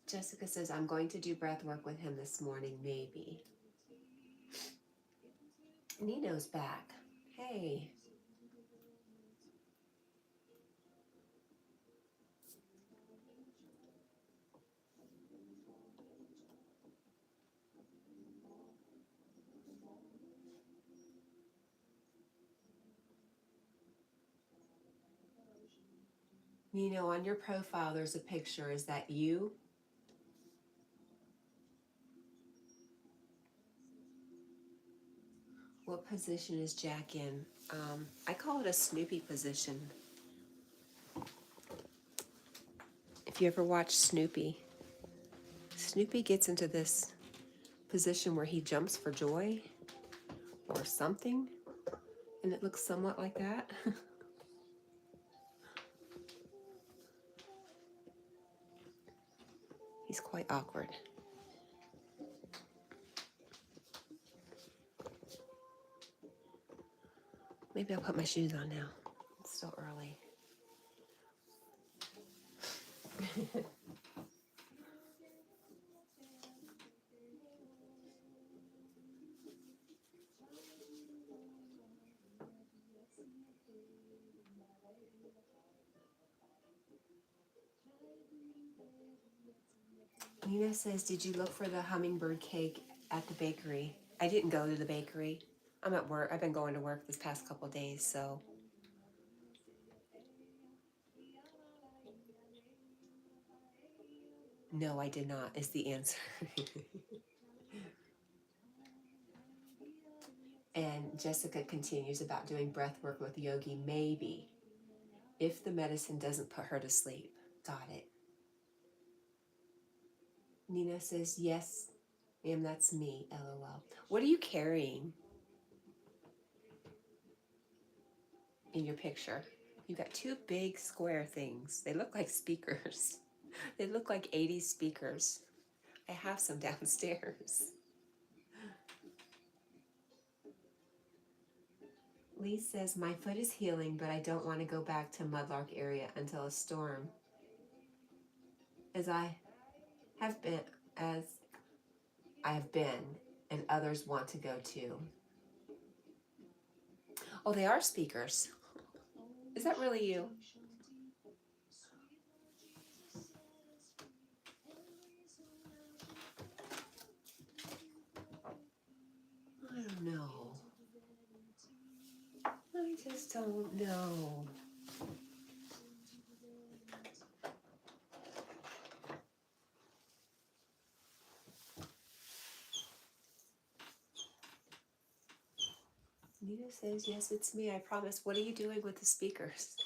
Jessica says, I'm going to do breath work with him this morning, maybe. Nino's back. Hey. You know, on your profile, there's a picture. Is that you? What position is Jack in? I call it a Snoopy position. If you ever watch Snoopy, Snoopy gets into this position where he jumps for joy or something, and it looks somewhat like that. He's quite awkward. Maybe I'll put my shoes on now. It's still early. Nina says, did you look for the hummingbird cake at the bakery? I didn't go to the bakery. I'm at work. I've been going to work this past couple days, so. No, I did not, is the answer. And Jessica continues about doing breath work with Yogi, maybe, if the medicine doesn't put her to sleep. Got it. Nina says, yes, ma'am, that's me, LOL. What are you carrying in your picture? You got two big square things. They look like speakers. They look like 80s speakers. I have some downstairs. Lee says, my foot is healing, but I don't want to go back to Mudlark area until a storm. As I have been, and others want to go too. Oh, they are speakers. Is that really you? I don't know. I just don't know. Nina says, yes, it's me, I promise. What are you doing with the speakers?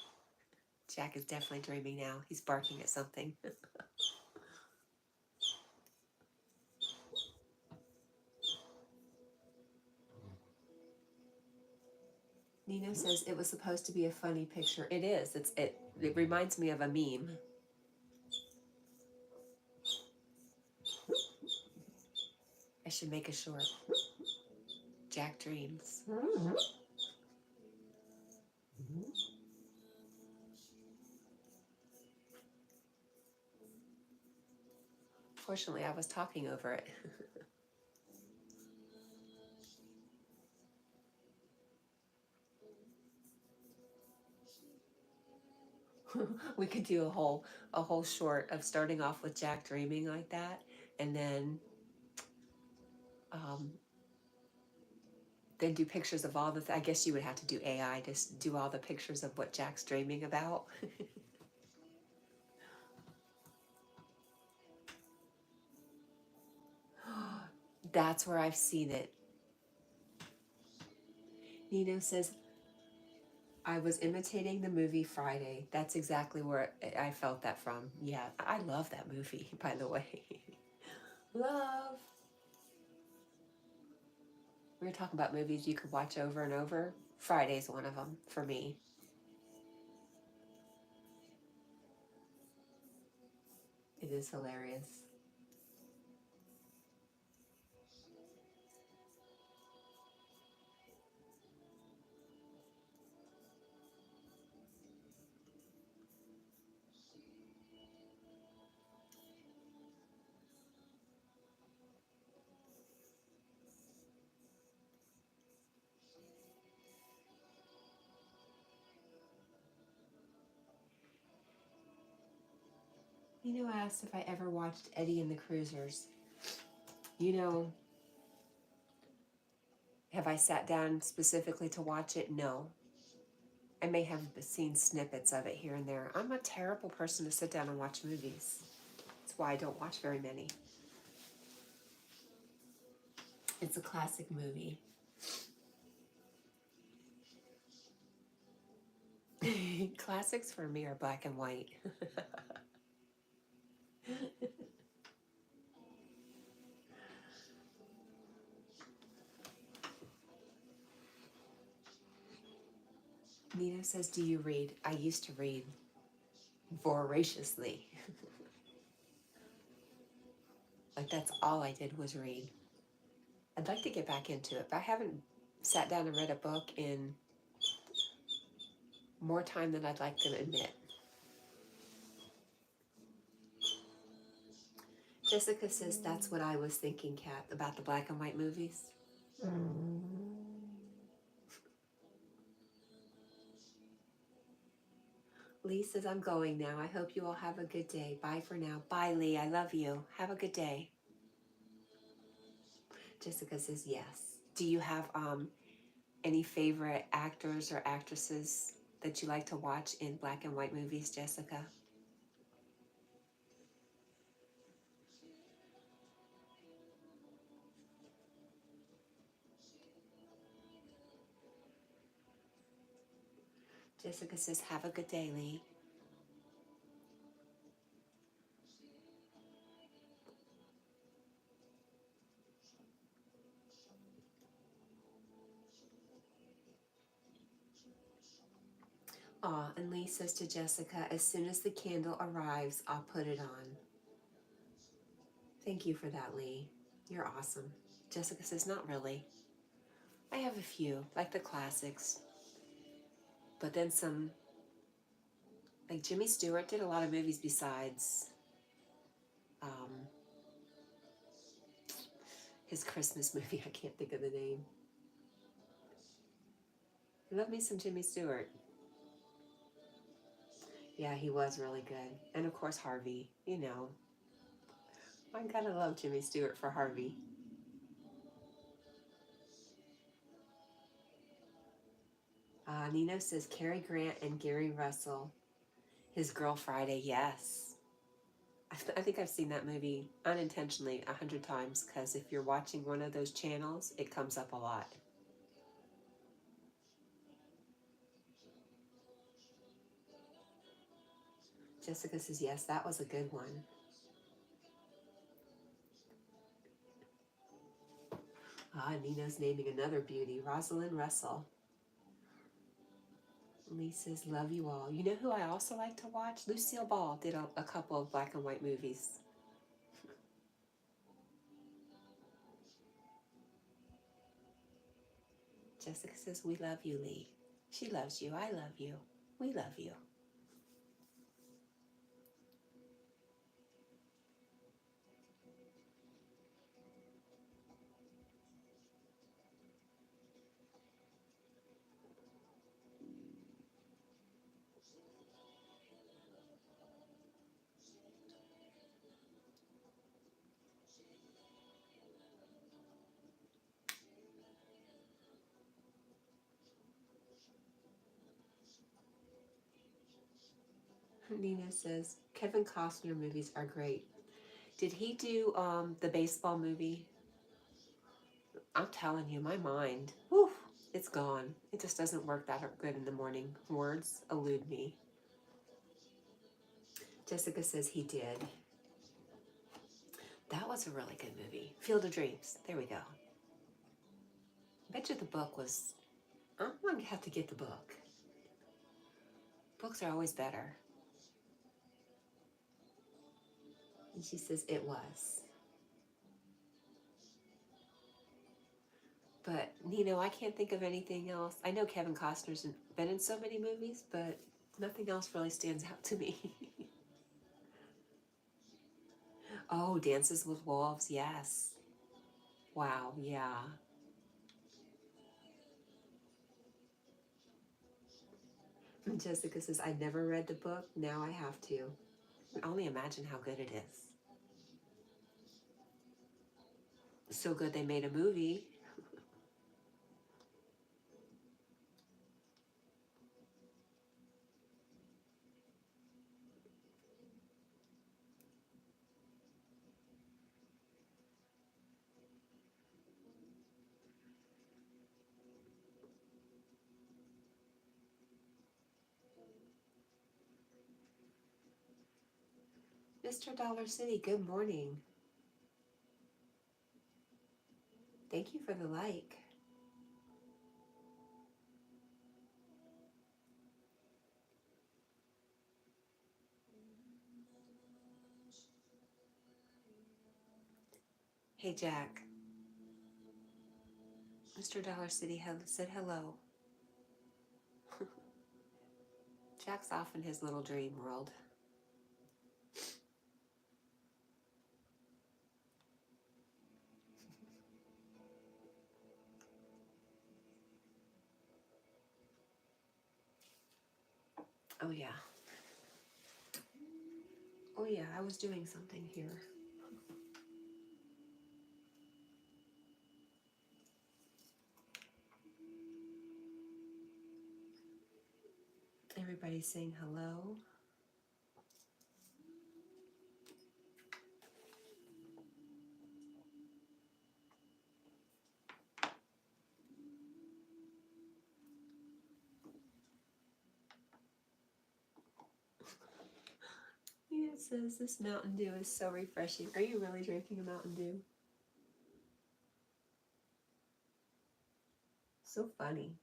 Jack is definitely dreaming now. He's barking at something. Nino says it was supposed to be a funny picture. It is. It reminds me of a meme. I should make a short. Jack dreams. Fortunately, I was talking over it. We could do a whole short of starting off with Jack dreaming like that, and then do pictures of all the. I guess you would have to do AI to do all the pictures of what Jack's dreaming about. That's where I've seen it. Nino says, I was imitating the movie Friday. That's exactly where I felt that from. Yeah, I love that movie, by the way. Love. We were talking about movies you could watch over and over. Friday's one of them for me. It is hilarious. You know, I asked if I ever watched Eddie and the Cruisers. You know, have I sat down specifically to watch it? No. I may have seen snippets of it here and there. I'm a terrible person to sit down and watch movies. That's why I don't watch very many. It's a classic movie. Classics for me are black and white. Nina says, do you read? I used to read voraciously. Like that's all I did was read. I'd like to get back into it, but I haven't sat down and read a book in more time than I'd like to admit. Jessica says, that's what I was thinking, Kat, about the black and white movies. Lee says, I'm going now. I hope you all have a good day. Bye for now. Bye, Lee. I love you. Have a good day. Jessica says, yes. Do you have any favorite actors or actresses that you like to watch in black and white movies, Jessica? Jessica says, have a good day, Lee. Aw, and Lee says to Jessica, as soon as the candle arrives, I'll put it on. Thank you for that, Lee. You're awesome. Jessica says, not really. I have a few, like the classics. But then some, like Jimmy Stewart did a lot of movies besides his Christmas movie. I can't think of the name. I love me some Jimmy Stewart. Yeah, he was really good. And of course, Harvey, you know. I gotta love Jimmy Stewart for Harvey. Nino says Cary Grant and Gary Russell. His Girl Friday, yes. I think I've seen that movie unintentionally 100 times because if you're watching one of those channels, it comes up a lot. Jessica says, yes, that was a good one. Nino's naming another beauty, Rosalind Russell. Lee says, love you all. You know who I also like to watch? Lucille Ball did a couple of black and white movies. Jessica says, we love you, Lee. She loves you. I love you. We love you. Nina says, Kevin Costner movies are great. Did he do the baseball movie? I'm telling you, my mind, whew, it's gone. It just doesn't work that good in the morning. Words elude me. Jessica says he did. That was a really good movie. Field of Dreams. There we go. I bet you the book was... I'm going to have to get the book. Books are always better. And she says it was. But, Nino, I can't think of anything else. I know Kevin Costner's been in so many movies, but nothing else really stands out to me. Oh, Dances with Wolves, yes. Wow, yeah. Jessica says, I never read the book. Now I have to. I can only imagine how good it is. So good they made a movie. Mr. Dollar City, good morning. Thank you for the like. Hey, Jack. Mr. Dollar City said hello. Jack's off in his little dream world. Oh, yeah. Oh, yeah, I was doing something here. Everybody's saying hello. Yeah, it says this Mountain Dew is so refreshing. Are you really drinking a Mountain Dew? So funny.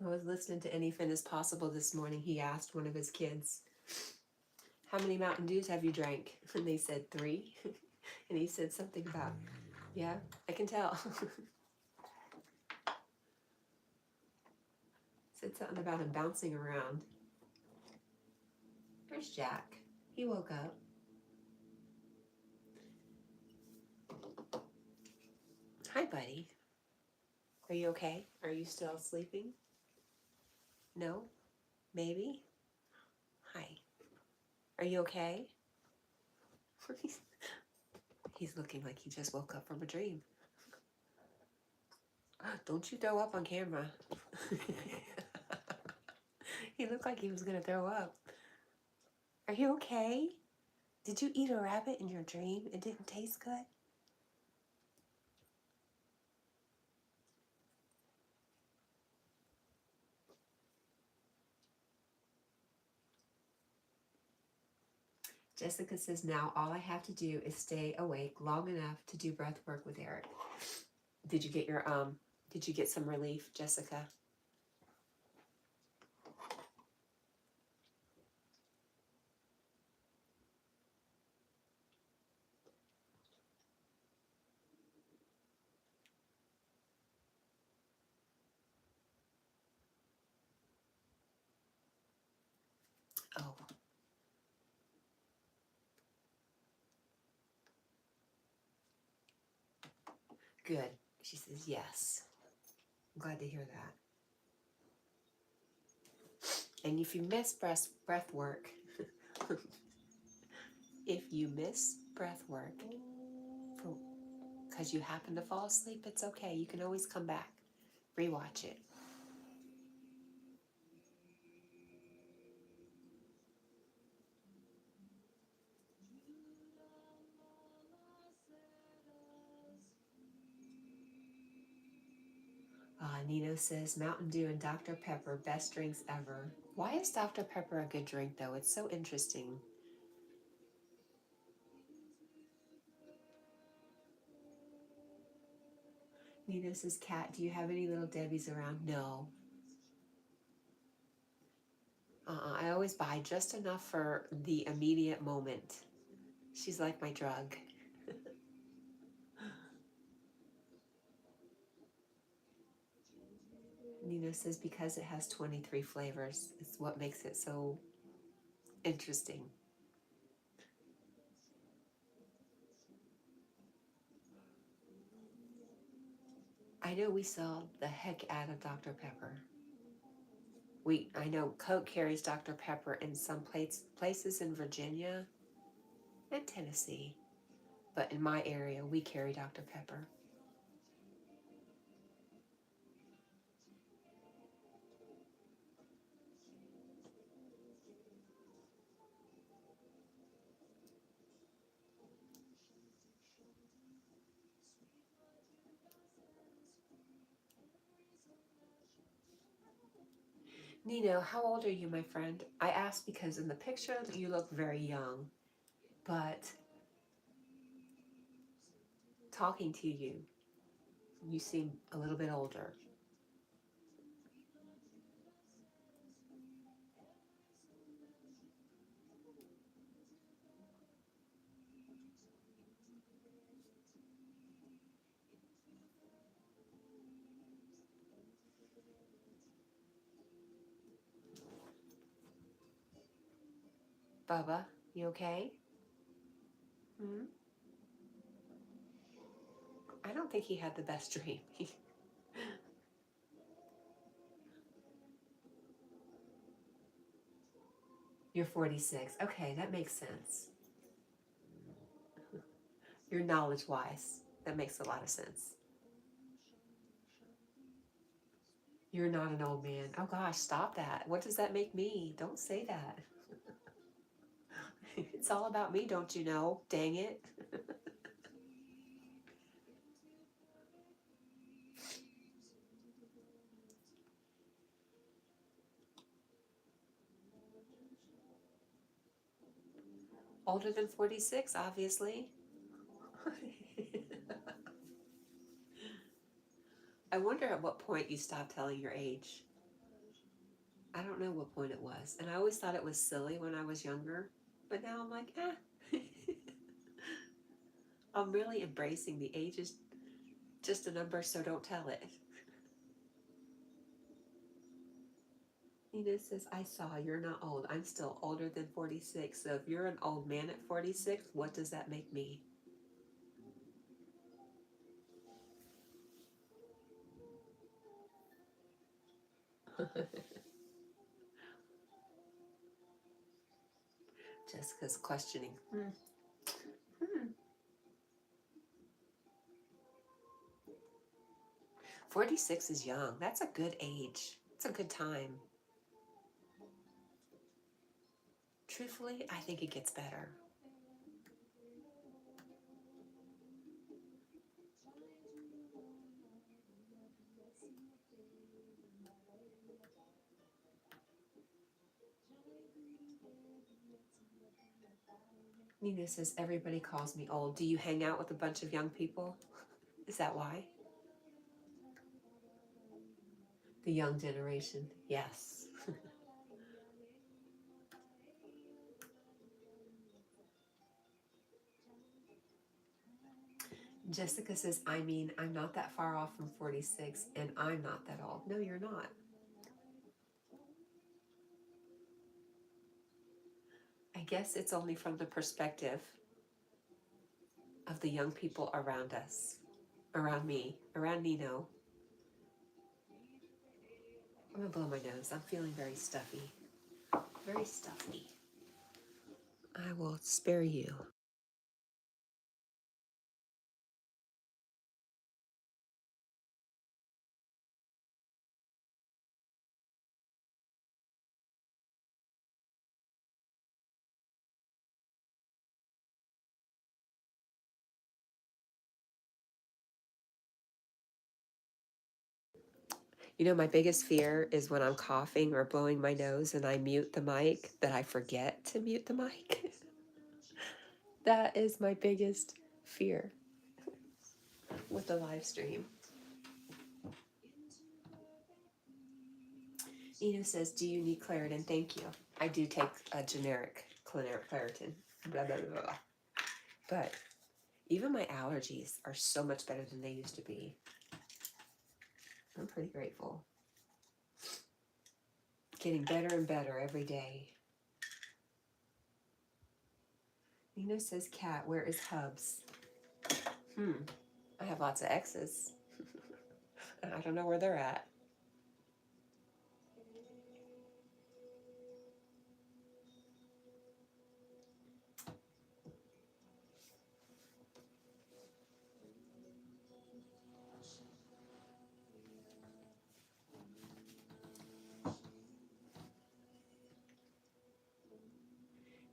I was listening to Anything Is Possible this morning. He asked one of his kids, how many Mountain Dews have you drank? And they said 3. And he said something about, yeah, I can tell. Said something about him bouncing around. There's Jack. He woke up. Hi, buddy. Are you okay? Are you still sleeping? No? Maybe? Hi. Are you okay? He's looking like he just woke up from a dream. Don't you throw up on camera. He looked like he was going to throw up. Are you okay? Did you eat a rabbit in your dream? It didn't taste good? Jessica says, now all I have to do is stay awake long enough to do breath work with Eric. Did you get some relief, Jessica? Oh. Good. She says, yes. I'm glad to hear that. And if you miss breath work, because you happen to fall asleep, it's okay. You can always come back, rewatch it. Nino says, Mountain Dew and Dr. Pepper, best drinks ever. Why is Dr. Pepper a good drink, though? It's so interesting. Nino says, Kat, do you have any little Debbies around? No. I always buy just enough for the immediate moment. She's like my drug. Nino says, because it has 23 flavors. It's what makes it so interesting. I know we sell the heck out of Dr. Pepper. I know Coke carries Dr. Pepper in some places in Virginia and Tennessee. But in my area, we carry Dr. Pepper. Nino, how old are you, my friend? I asked because in the picture you look very young. But talking to you, you seem a little bit older. Bubba, you okay? Hmm? I don't think he had the best dream. You're 46. Okay, that makes sense. You're knowledge-wise. That makes a lot of sense. You're not an old man. Oh gosh, stop that. What does that make me? Don't say that. It's all about me, don't you know? Dang it. Older than 46, obviously. I wonder at what point you stopped telling your age. I don't know what point it was. And I always thought it was silly when I was younger. But now I'm like, I'm really embracing the age is just a number, so don't tell it. Nina says, I saw you're not old. I'm still older than 46. So if you're an old man at 46, what does that make me? Jessica's questioning. 46 is young. That's a good age. It's a good time. Truthfully, I think it gets better. Nina says, everybody calls me old. Do you hang out with a bunch of young people? Is that why? The young generation, yes. Jessica says, I mean, I'm not that far off from 46 and I'm not that old. No, you're not. I guess it's only from the perspective of the young people around us, around me, around Nino. I'm gonna blow my nose. I'm feeling very stuffy. Very stuffy. I will spare you. You know, my biggest fear is when I'm coughing or blowing my nose and I mute the mic, that I forget to mute the mic. That is my biggest fear with the live stream. Ina says, do you need Claritin? Thank you. I do take a generic Claritin. Blah, blah, blah, blah. But even my allergies are so much better than they used to be. I'm pretty grateful. Getting better and better every day. Nina says, Cat, where is Hubs? I have lots of exes. I don't know where they're at.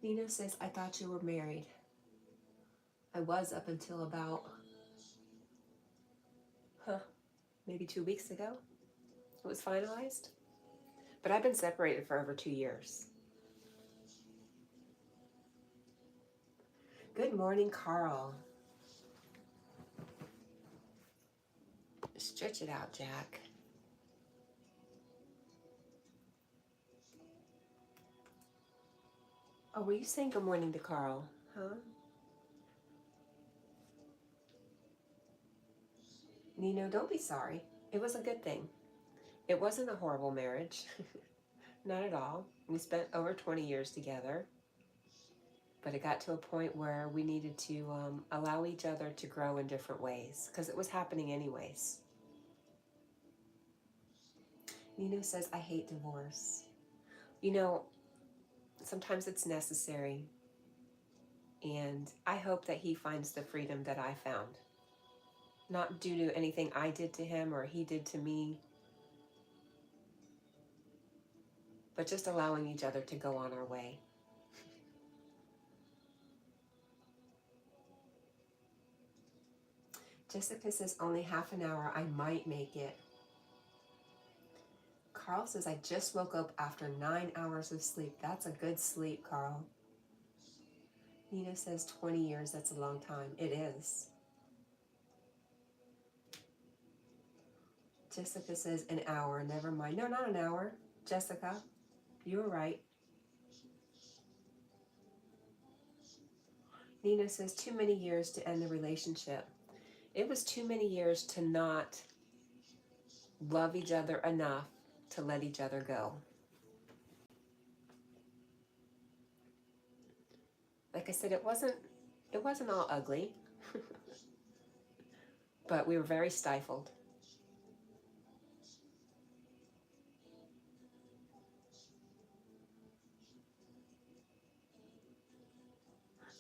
Nina says, I thought you were married. I was up until about, maybe 2 weeks ago. It was finalized. But I've been separated for over 2 years. Good morning, Carl. Stretch it out, Jack. Oh, were you saying good morning to Carl? Huh? Nino, don't be sorry. It was a good thing. It wasn't a horrible marriage. Not at all. We spent over 20 years together. But it got to a point where we needed to allow each other to grow in different ways because it was happening anyways. Nino says, I hate divorce. You know, sometimes it's necessary. And I hope that he finds the freedom that I found. Not due to anything I did to him or he did to me, but just allowing each other to go on our way. Jessica says, only half an hour, I might make it. Carl says, I just woke up after 9 hours of sleep. That's a good sleep, Carl. Nina says 20 years, that's a long time. It is. Jessica says an hour, never mind. No, not an hour. Jessica, you were right. Nina says too many years to end the relationship. It was too many years to not love each other enough to let each other go. Like I said, it wasn't all ugly, but we were very stifled.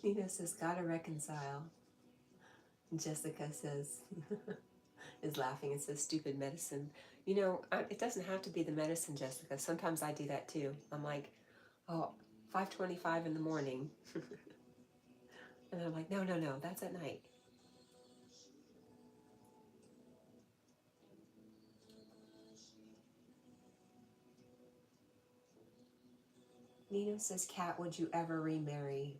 Nina says, gotta reconcile. Jessica says, is laughing and says, stupid medicine. You know, it doesn't have to be the medicine, Jessica. Sometimes I do that too. I'm like, oh, 5:25 in the morning. And I'm like, no, that's at night. Nino says, Kat, would you ever remarry?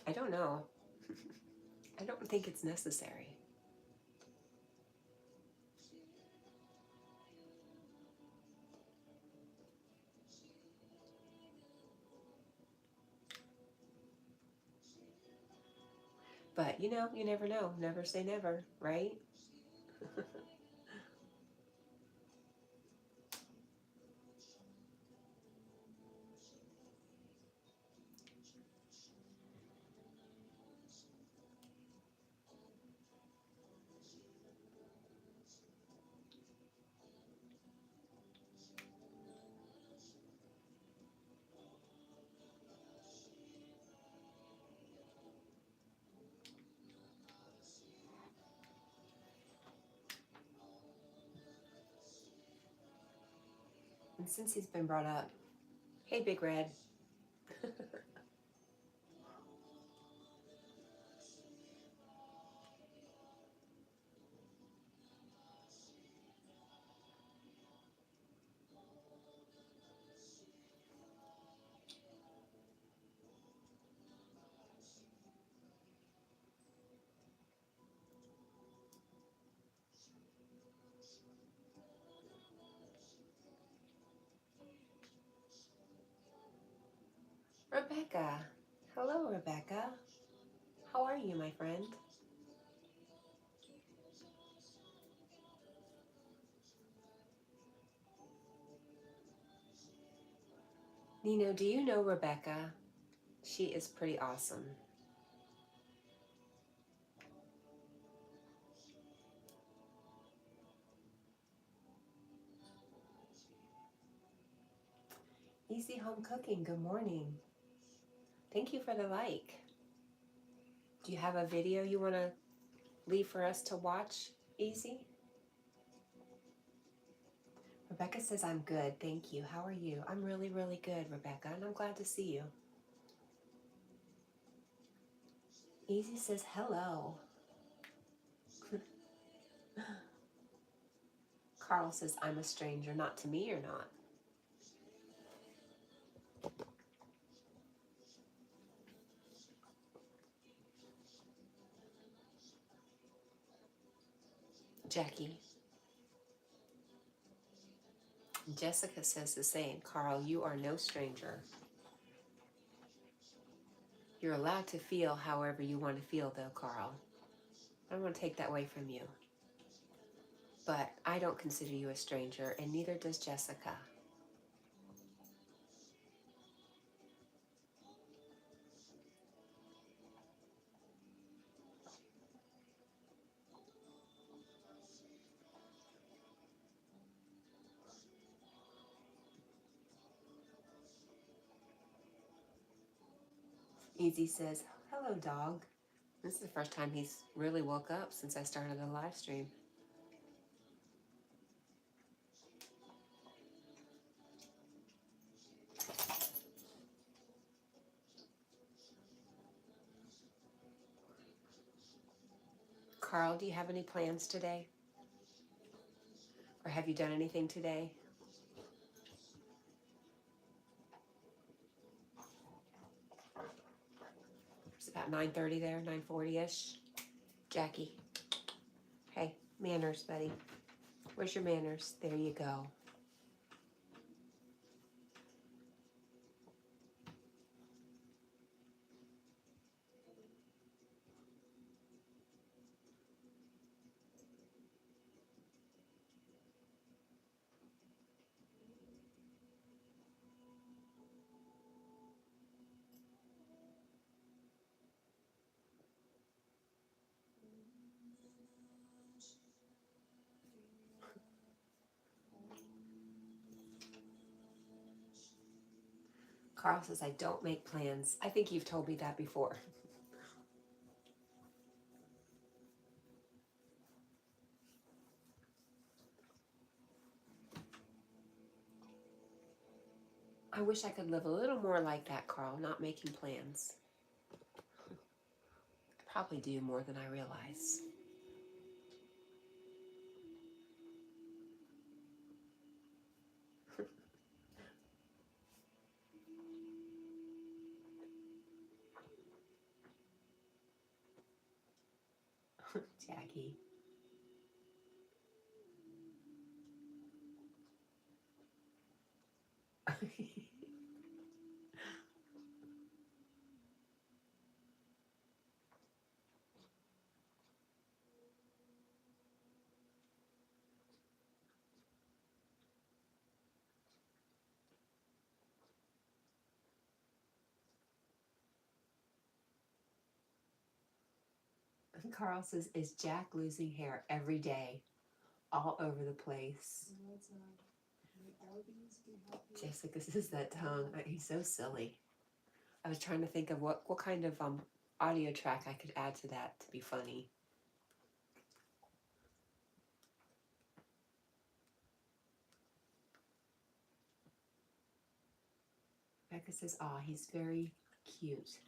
I don't know. I don't think it's necessary. But, you know, you never know. Never say never, right? And since he's been brought up, hey, Big Red. Rebecca. Hello, Rebecca. How are you, my friend? Nino, do you know Rebecca? She is pretty awesome. Easy home cooking, good morning. Thank you for the like. Do you have a video you want to leave for us to watch, Easy? Rebecca says, I'm good, thank you. How are you? I'm really, really good, Rebecca, and I'm glad to see you. Easy says, hello. Carl says, I'm a stranger, not to me or not. Jackie. Jessica says the same. Carl, you are no stranger. You're allowed to feel however you want to feel, though, Carl. I don't want to take that away from you. But I don't consider you a stranger, and neither does Jessica. Easy says, hello, dog. This is the first time he's really woke up since I started the live stream. Carl, do you have any plans today? Or have you done anything today? It's about 9:30 there, 9:40-ish. Jackie. Hey, manners, buddy. Where's your manners? There you go. Carl says, I don't make plans. I think you've told me that before. I wish I could live a little more like that, Carl, not making plans. I probably do more than I realize. Jackie. Carl says, is Jack losing hair every day, all over the place? Jessica says that tongue. He's so silly. I was trying to think of what kind of audio track I could add to that to be funny. Becca says, aw, he's very cute.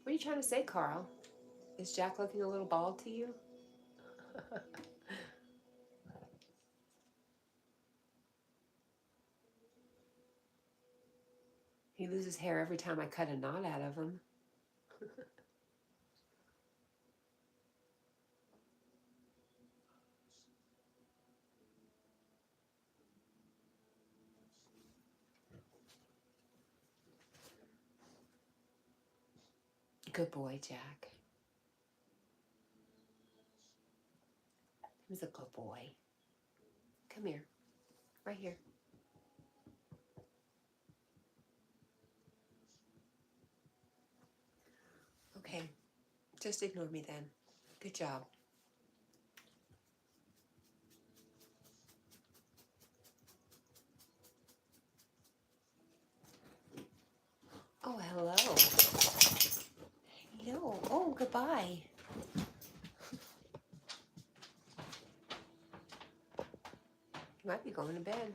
What are you trying to say, Carl? Is Jack looking a little bald to you? He loses hair every time I cut a knot out of him. Good boy, Jack. He was a good boy. Come here. Right here. Okay. Just ignore me then. Good job. Oh, hello. No. Oh, goodbye. You might be going to bed.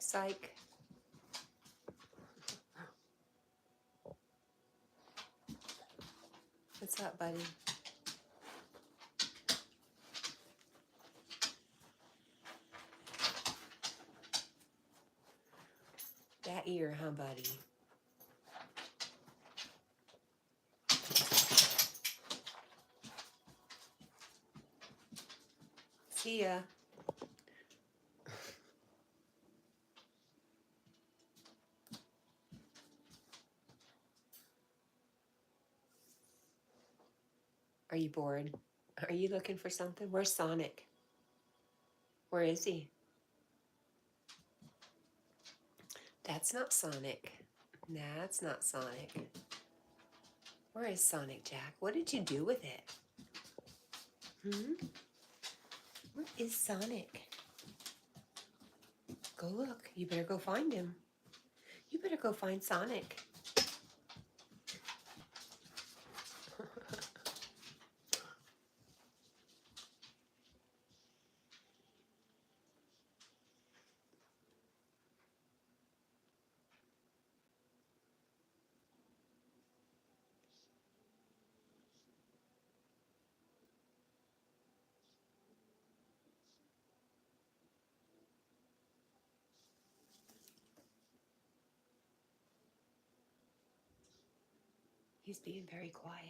Psych. What's up, buddy? ear, huh, buddy? See ya. Are you bored? Are you looking for something? Where's Sonic? Where is he? That's not Sonic. That's not Sonic. Where is Sonic, Jack? What did you do with it? Where is Sonic? Go look. You better go find him. You better go find Sonic. He's being very quiet.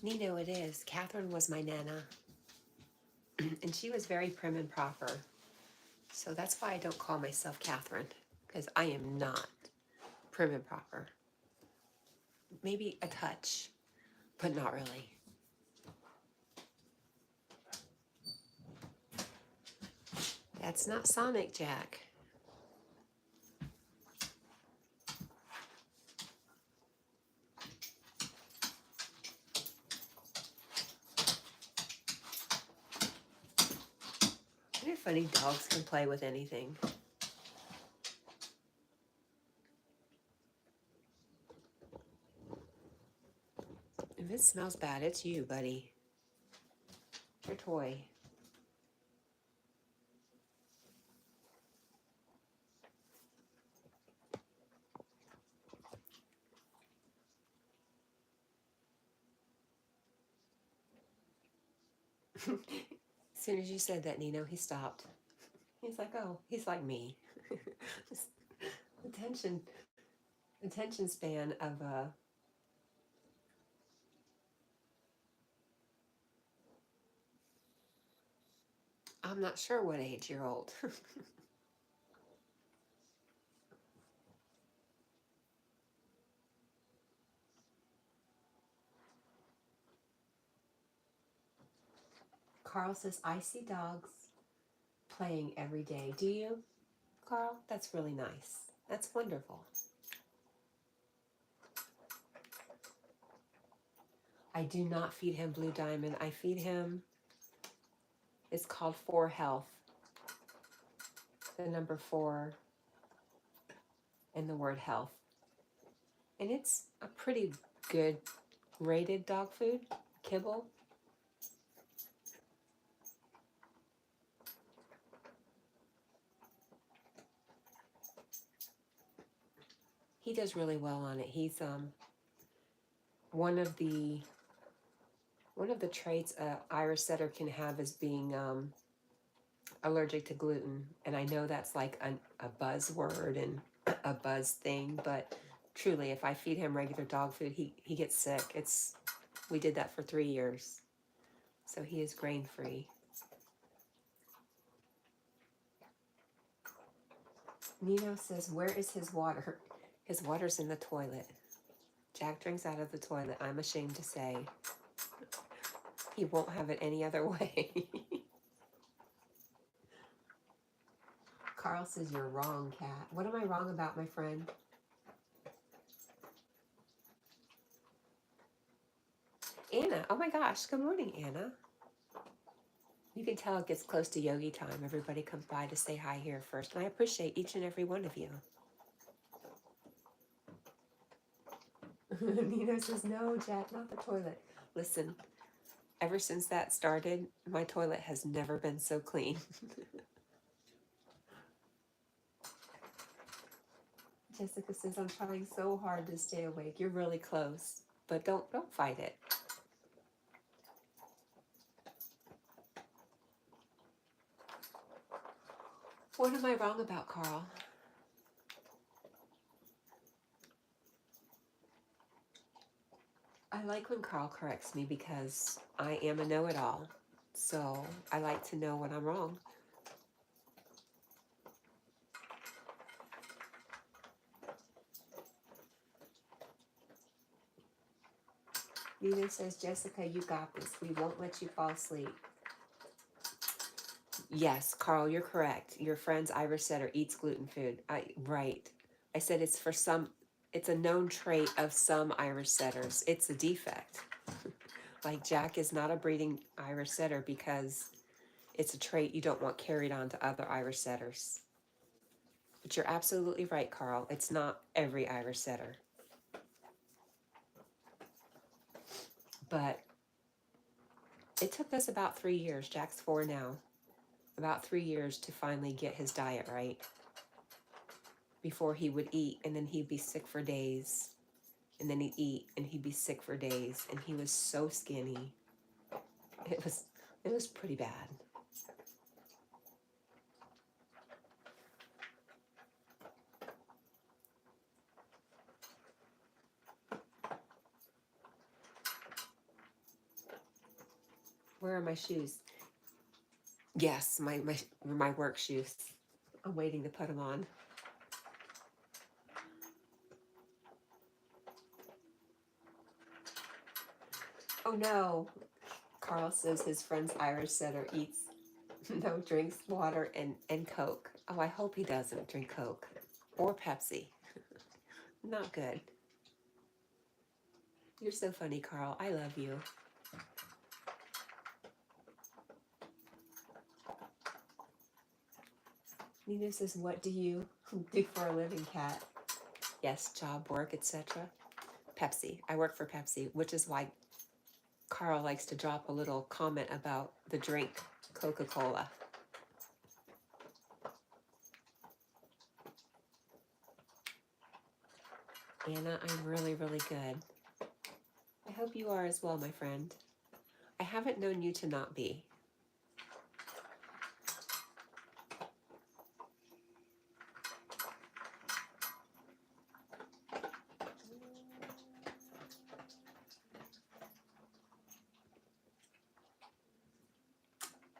Nino, it is. Catherine was my nana, and she was very prim and proper. So that's why I don't call myself Catherine, because I am not prim and proper. Maybe a touch, but not really. That's not Sonic, Jack. Isn't it funny dogs can play with anything? If it smells bad, it's you, buddy. Your toy. As soon as you said that, Nino, he stopped. He's like, oh, he's like me. attention span of I'm not sure what age you're old. Carl says, I see dogs playing every day. Do you, Carl? That's really nice. That's wonderful. I do not feed him Blue Diamond. I feed him, it's called 4 Health. The number 4 and the word health. And it's a pretty good rated dog food, kibble. He does really well on it. He's one of the traits a Irish setter can have is being allergic to gluten. And I know that's like a buzzword and a buzz thing, but truly, if I feed him regular dog food, he gets sick. We did that for 3 years. So he is grain free. Nino says, where is his water? His water's in the toilet. Jack drinks out of the toilet. I'm ashamed to say. He won't have it any other way. Carl says, you're wrong, Cat. What am I wrong about, my friend? Anna. Oh my gosh. Good morning, Anna. You can tell it gets close to yogi time. Everybody comes by to say hi here first. And I appreciate each and every one of you. Nino says, no, Jack, not the toilet. Listen, ever since that started, my toilet has never been so clean. Jessica says, I'm trying so hard to stay awake. You're really close, but don't fight it. What am I wrong about, Carl? I like when Carl corrects me because I am a know-it-all. So I like to know when I'm wrong. Nina says, Jessica, you got this. We won't let you fall asleep. Yes, Carl, you're correct. Your friend's Irish setter eats gluten food. Right. I said it's for some, it's a known trait of some Irish setters. It's a defect. Like Jack is not a breeding Irish setter because it's a trait you don't want carried on to other Irish setters. But you're absolutely right, Carl. It's not every Irish setter. But it took us about 3 years. Jack's 4 now. About 3 years to finally get his diet right. Before he would eat, and then he'd be sick for days. And then he'd eat, and he'd be sick for days. And he was so skinny. It was pretty bad. Where are my shoes? Yes, my work shoes. I'm waiting to put them on. Oh no. Carl says his friend's Irish setter eats, no, drinks water and Coke. Oh, I hope he doesn't drink Coke or Pepsi. Not good. You're so funny, Carl. I love you. Nina says, what do you do for a living, Cat? Yes, job, work, etc. Pepsi. I work for Pepsi, which is why Carl likes to drop a little comment about the drink Coca-Cola. Anna, I'm really, really good. I hope you are as well, my friend. I haven't known you to not be.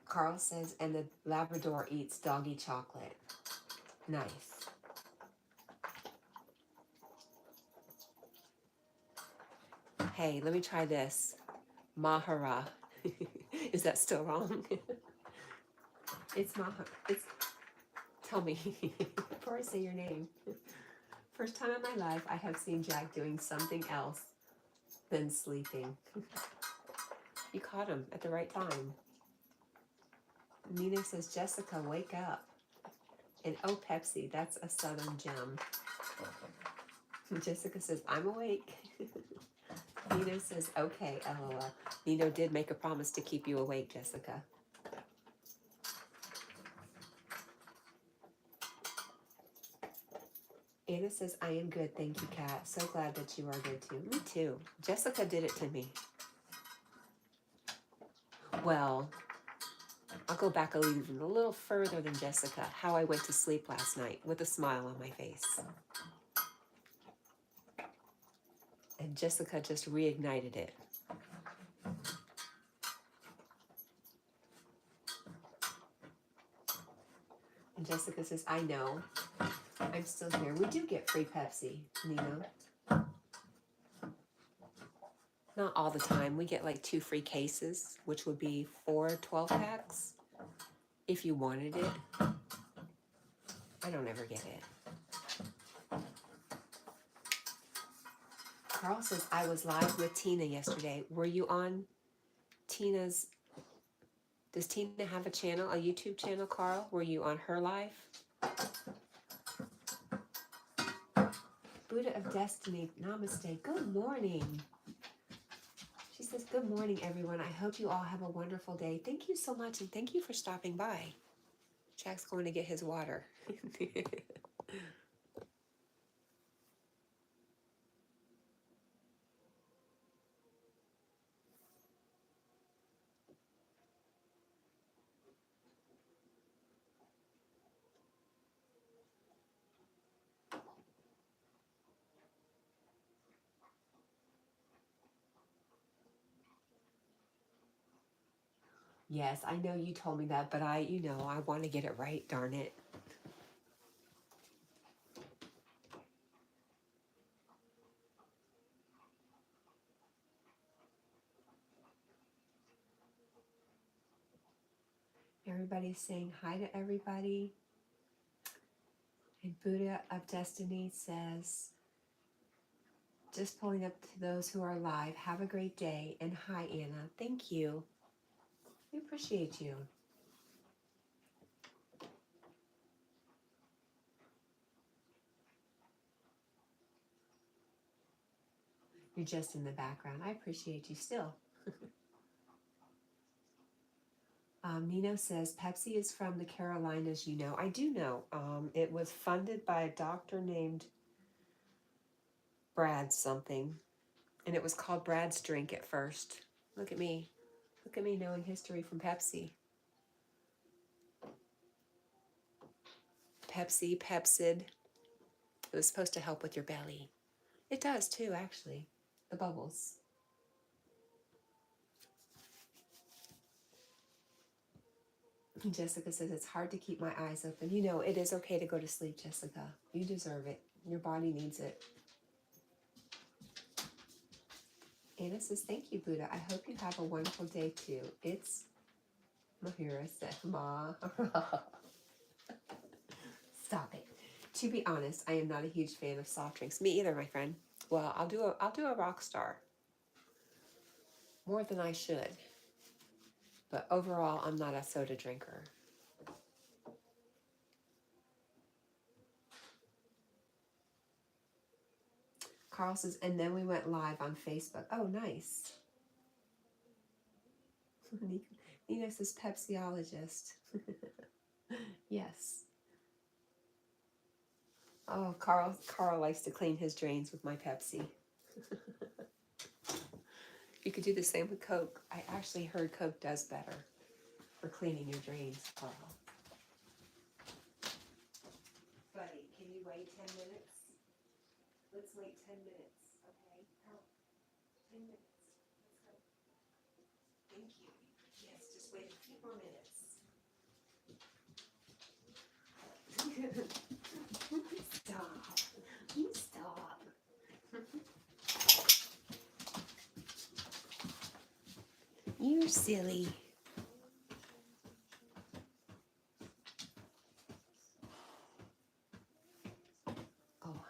Carl says, and the Labrador eats doggy chocolate. Nice. Hey, let me try this. Mahara. Is that still wrong? It's Mahara. Tell me before I say your name. First time in my life I have seen Jack doing something else than sleeping. You caught him at the right time. Nina says, Jessica, wake up. And oh, Pepsi, that's a southern gem. Jessica says, I'm awake. Nino says, okay, LOL. Nino did make a promise to keep you awake, Jessica. Anna says, I am good, thank you, Kat. So glad that you are good too. Me too. Jessica did it to me. Well, I'll go back even a little further than Jessica. How I went to sleep last night with a smile on my face. And Jessica just reignited it. And Jessica says, I know. I'm still here. We do get free Pepsi, Nino. Not all the time. We get like 2 free cases, which would be 4 12-packs if you wanted it. I don't ever get it. Carl says, I was live with Tina yesterday. Were you on Tina's... Does Tina have a channel, a YouTube channel, Carl? Were you on her live? Buddha of Destiny, namaste. Good morning. She says, good morning, everyone. I hope you all have a wonderful day. Thank you so much, and thank you for stopping by. Jack's going to get his water. Yes, I know you told me that, but I want to get it right, darn it. Everybody's saying hi to everybody. And Buddha of Destiny says, just pulling up to those who are live. Have a great day. And hi, Anna. Thank you. We appreciate you. You're just in the background. I appreciate you still. Nino says, Pepsi is from the Carolinas, you know. I do know. It was funded by a doctor named Brad something. And it was called Brad's Drink at first. Look at me. Look at me knowing history from Pepsi. Pepsi, Pepsid. It was supposed to help with your belly. It does too, actually. The bubbles. Jessica says, it's hard to keep my eyes open. You know, it is okay to go to sleep, Jessica. You deserve it. Your body needs it. Anna says, thank you, Buddha. I hope you have a wonderful day, too. It's Mahira said, Ma. Stop it. To be honest, I am not a huge fan of soft drinks. Me either, my friend. Well, I'll do a rock star. More than I should. But overall, I'm not a soda drinker. Carl says, and then we went live on Facebook. Oh, nice. Nina says, Pepsiologist. Yes. Oh, Carl likes to clean his drains with my Pepsi. You could do the same with Coke. I actually heard Coke does better for cleaning your drains, Carl. Buddy, can you wait 10 minutes? Let's wait 10 minutes, okay? Carl, 10 minutes. Let's go. Thank you. Yes, just wait a few more minutes. Stop. You stop. You're silly. Oh,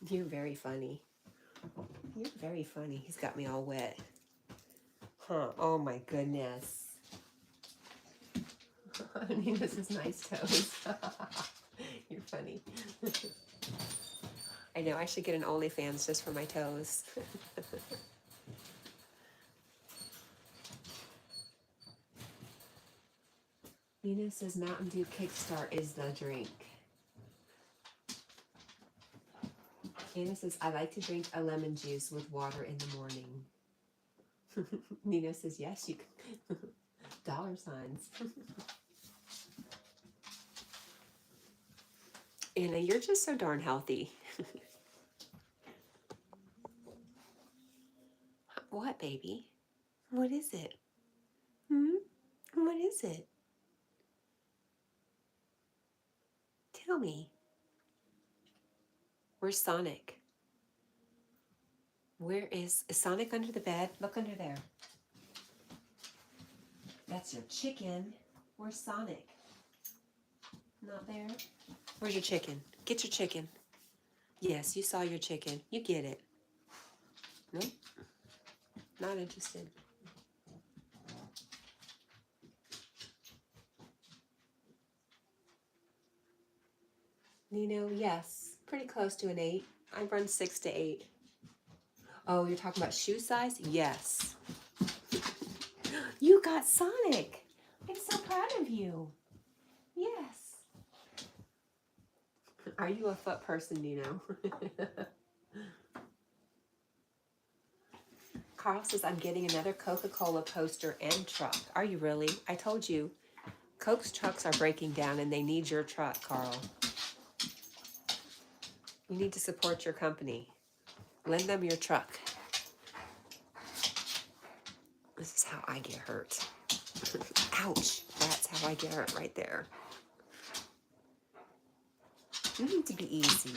you're very funny. You're very funny. He's got me all wet. Huh. Oh my goodness. Nina says nice toes. You're funny. I know, I should get an OnlyFans just for my toes. Nina says Mountain Dew Kickstart is the drink. Nina says, I like to drink a lemon juice with water in the morning. Nina says, yes, you can. Dollar signs. Anna, you're just so darn healthy. What, baby? What is it? What is it? Tell me. Where's Sonic? Where is Sonic under the bed? Look under there. That's your chicken. Where's Sonic? Not there? Where's your chicken? Get your chicken. Yes, you saw your chicken. You get it. Nope. Not interested. Nino, yes. Pretty close to an 8. I run 6 to 8. Oh, you're talking about shoe size? Yes. You got Sonic. I'm so proud of you. Yes. Are you a foot person, Nino? Carl says, I'm getting another Coca-Cola poster and truck. Are you really? I told you, Coke's trucks are breaking down and they need your truck, Carl. You need to support your company. Lend them your truck. This is how I get hurt. Ouch. That's how I get her right there. You need to be easy.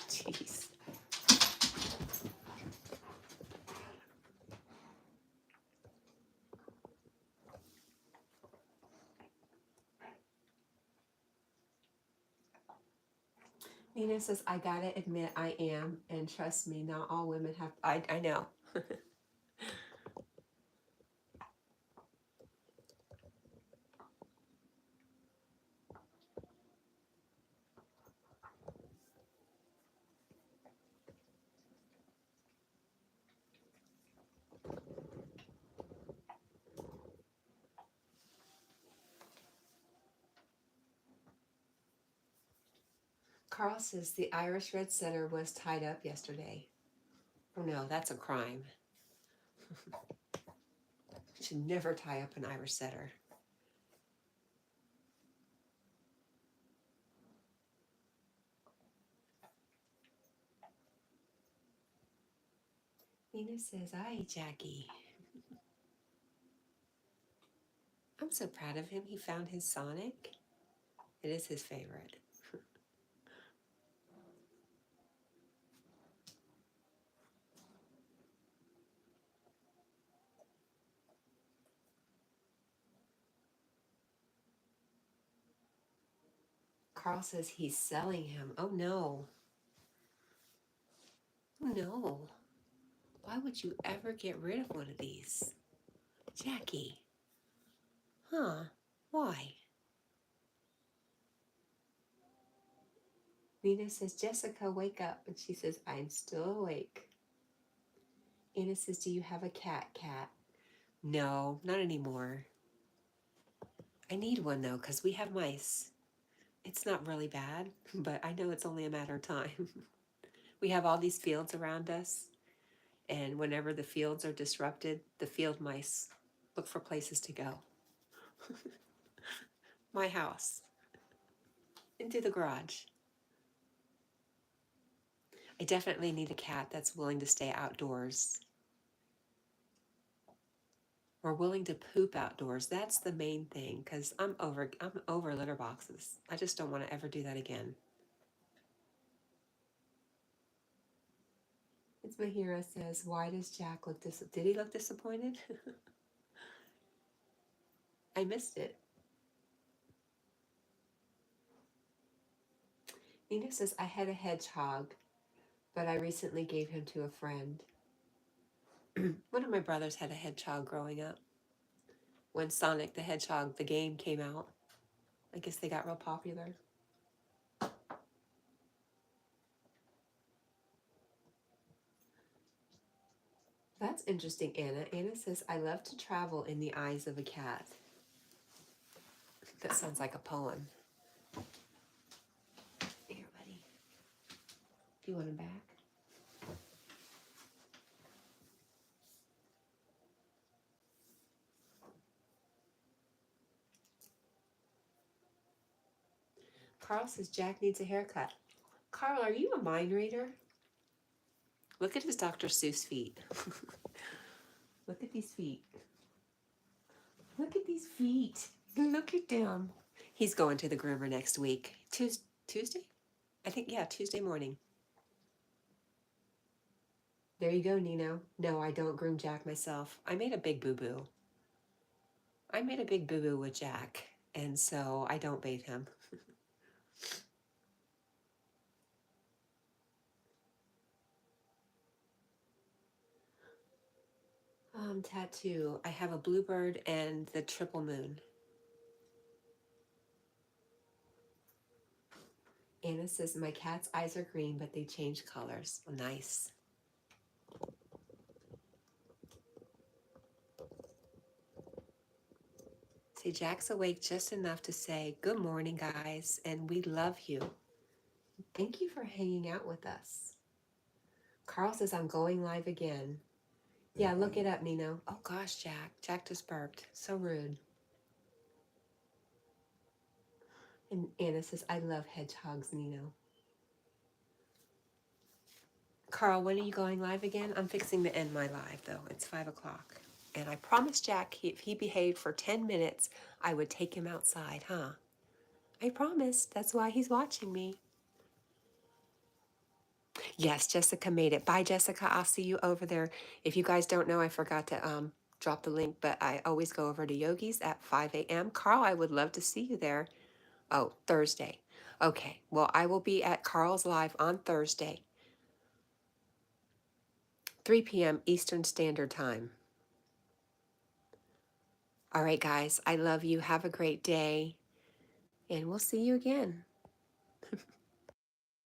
Jeez. Nina says, I gotta admit I am, and trust me, not all women have. I know. Carl says the Irish Red Setter was tied up yesterday. Oh no, that's a crime. Should never tie up an Irish Setter. Nina says, "Aye, Jackie." I'm so proud of him. He found his Sonic. It is his favorite. Carl says he's selling him. Oh no. Oh no. Why would you ever get rid of one of these? Jackie. Huh? Why? Nina says, Jessica, wake up. And she says, I'm still awake. Anna says, do you have a cat, Cat? No, not anymore. I need one though, because we have mice. It's not really bad, but I know it's only a matter of time. We have all these fields around us, and whenever the fields are disrupted, the field mice look for places to go. My house. Into the garage. I definitely need a cat that's willing to stay outdoors. Or willing to poop outdoors. That's the main thing, because I'm over litter boxes. I just don't want to ever do that again. It's Mahira says, why does Jack look did he look disappointed? I missed it. Nina says, I had a hedgehog, but I recently gave him to a friend. One of my brothers had a hedgehog growing up. When Sonic the Hedgehog, the game, came out, I guess they got real popular. That's interesting, Anna. Anna says, I love to travel in the eyes of a cat. That sounds like a poem. Here, buddy. Do you want him back? Carl says Jack needs a haircut. Carl, are you a mind reader? Look at his Dr. Seuss feet. Look at these feet. Look at these feet. Look at them. He's going to the groomer next week. Tuesday? I think, yeah, Tuesday morning. There you go, Nino. No, I don't groom Jack myself. I made a big boo-boo. I made a big boo-boo with Jack, and so I don't bathe him. Tattoo. I have a bluebird and the triple moon. Anna says, my cat's eyes are green, but they change colors. Oh, nice. See, Jack's awake just enough to say, good morning, guys, and we love you. Thank you for hanging out with us. Carl says, I'm going live again. Yeah, look it up, Nino. Oh, gosh, Jack. Jack just burped. So rude. And Anna says, I love hedgehogs, Nino. Carl, when are you going live again? I'm fixing to end my live though. It's 5 o'clock. And I promised Jack if he behaved for 10 minutes, I would take him outside, huh? I promised. That's why he's watching me. Yes, Jessica made it. Bye, Jessica. I'll see you over there. If you guys don't know, I forgot to drop the link, but I always go over to Yogi's at 5 a.m. Carl, I would love to see you there. Oh, Thursday. Okay. Well, I will be at Carl's live on Thursday, 3 p.m. Eastern Standard Time. All right, guys. I love you. Have a great day. And we'll see you again.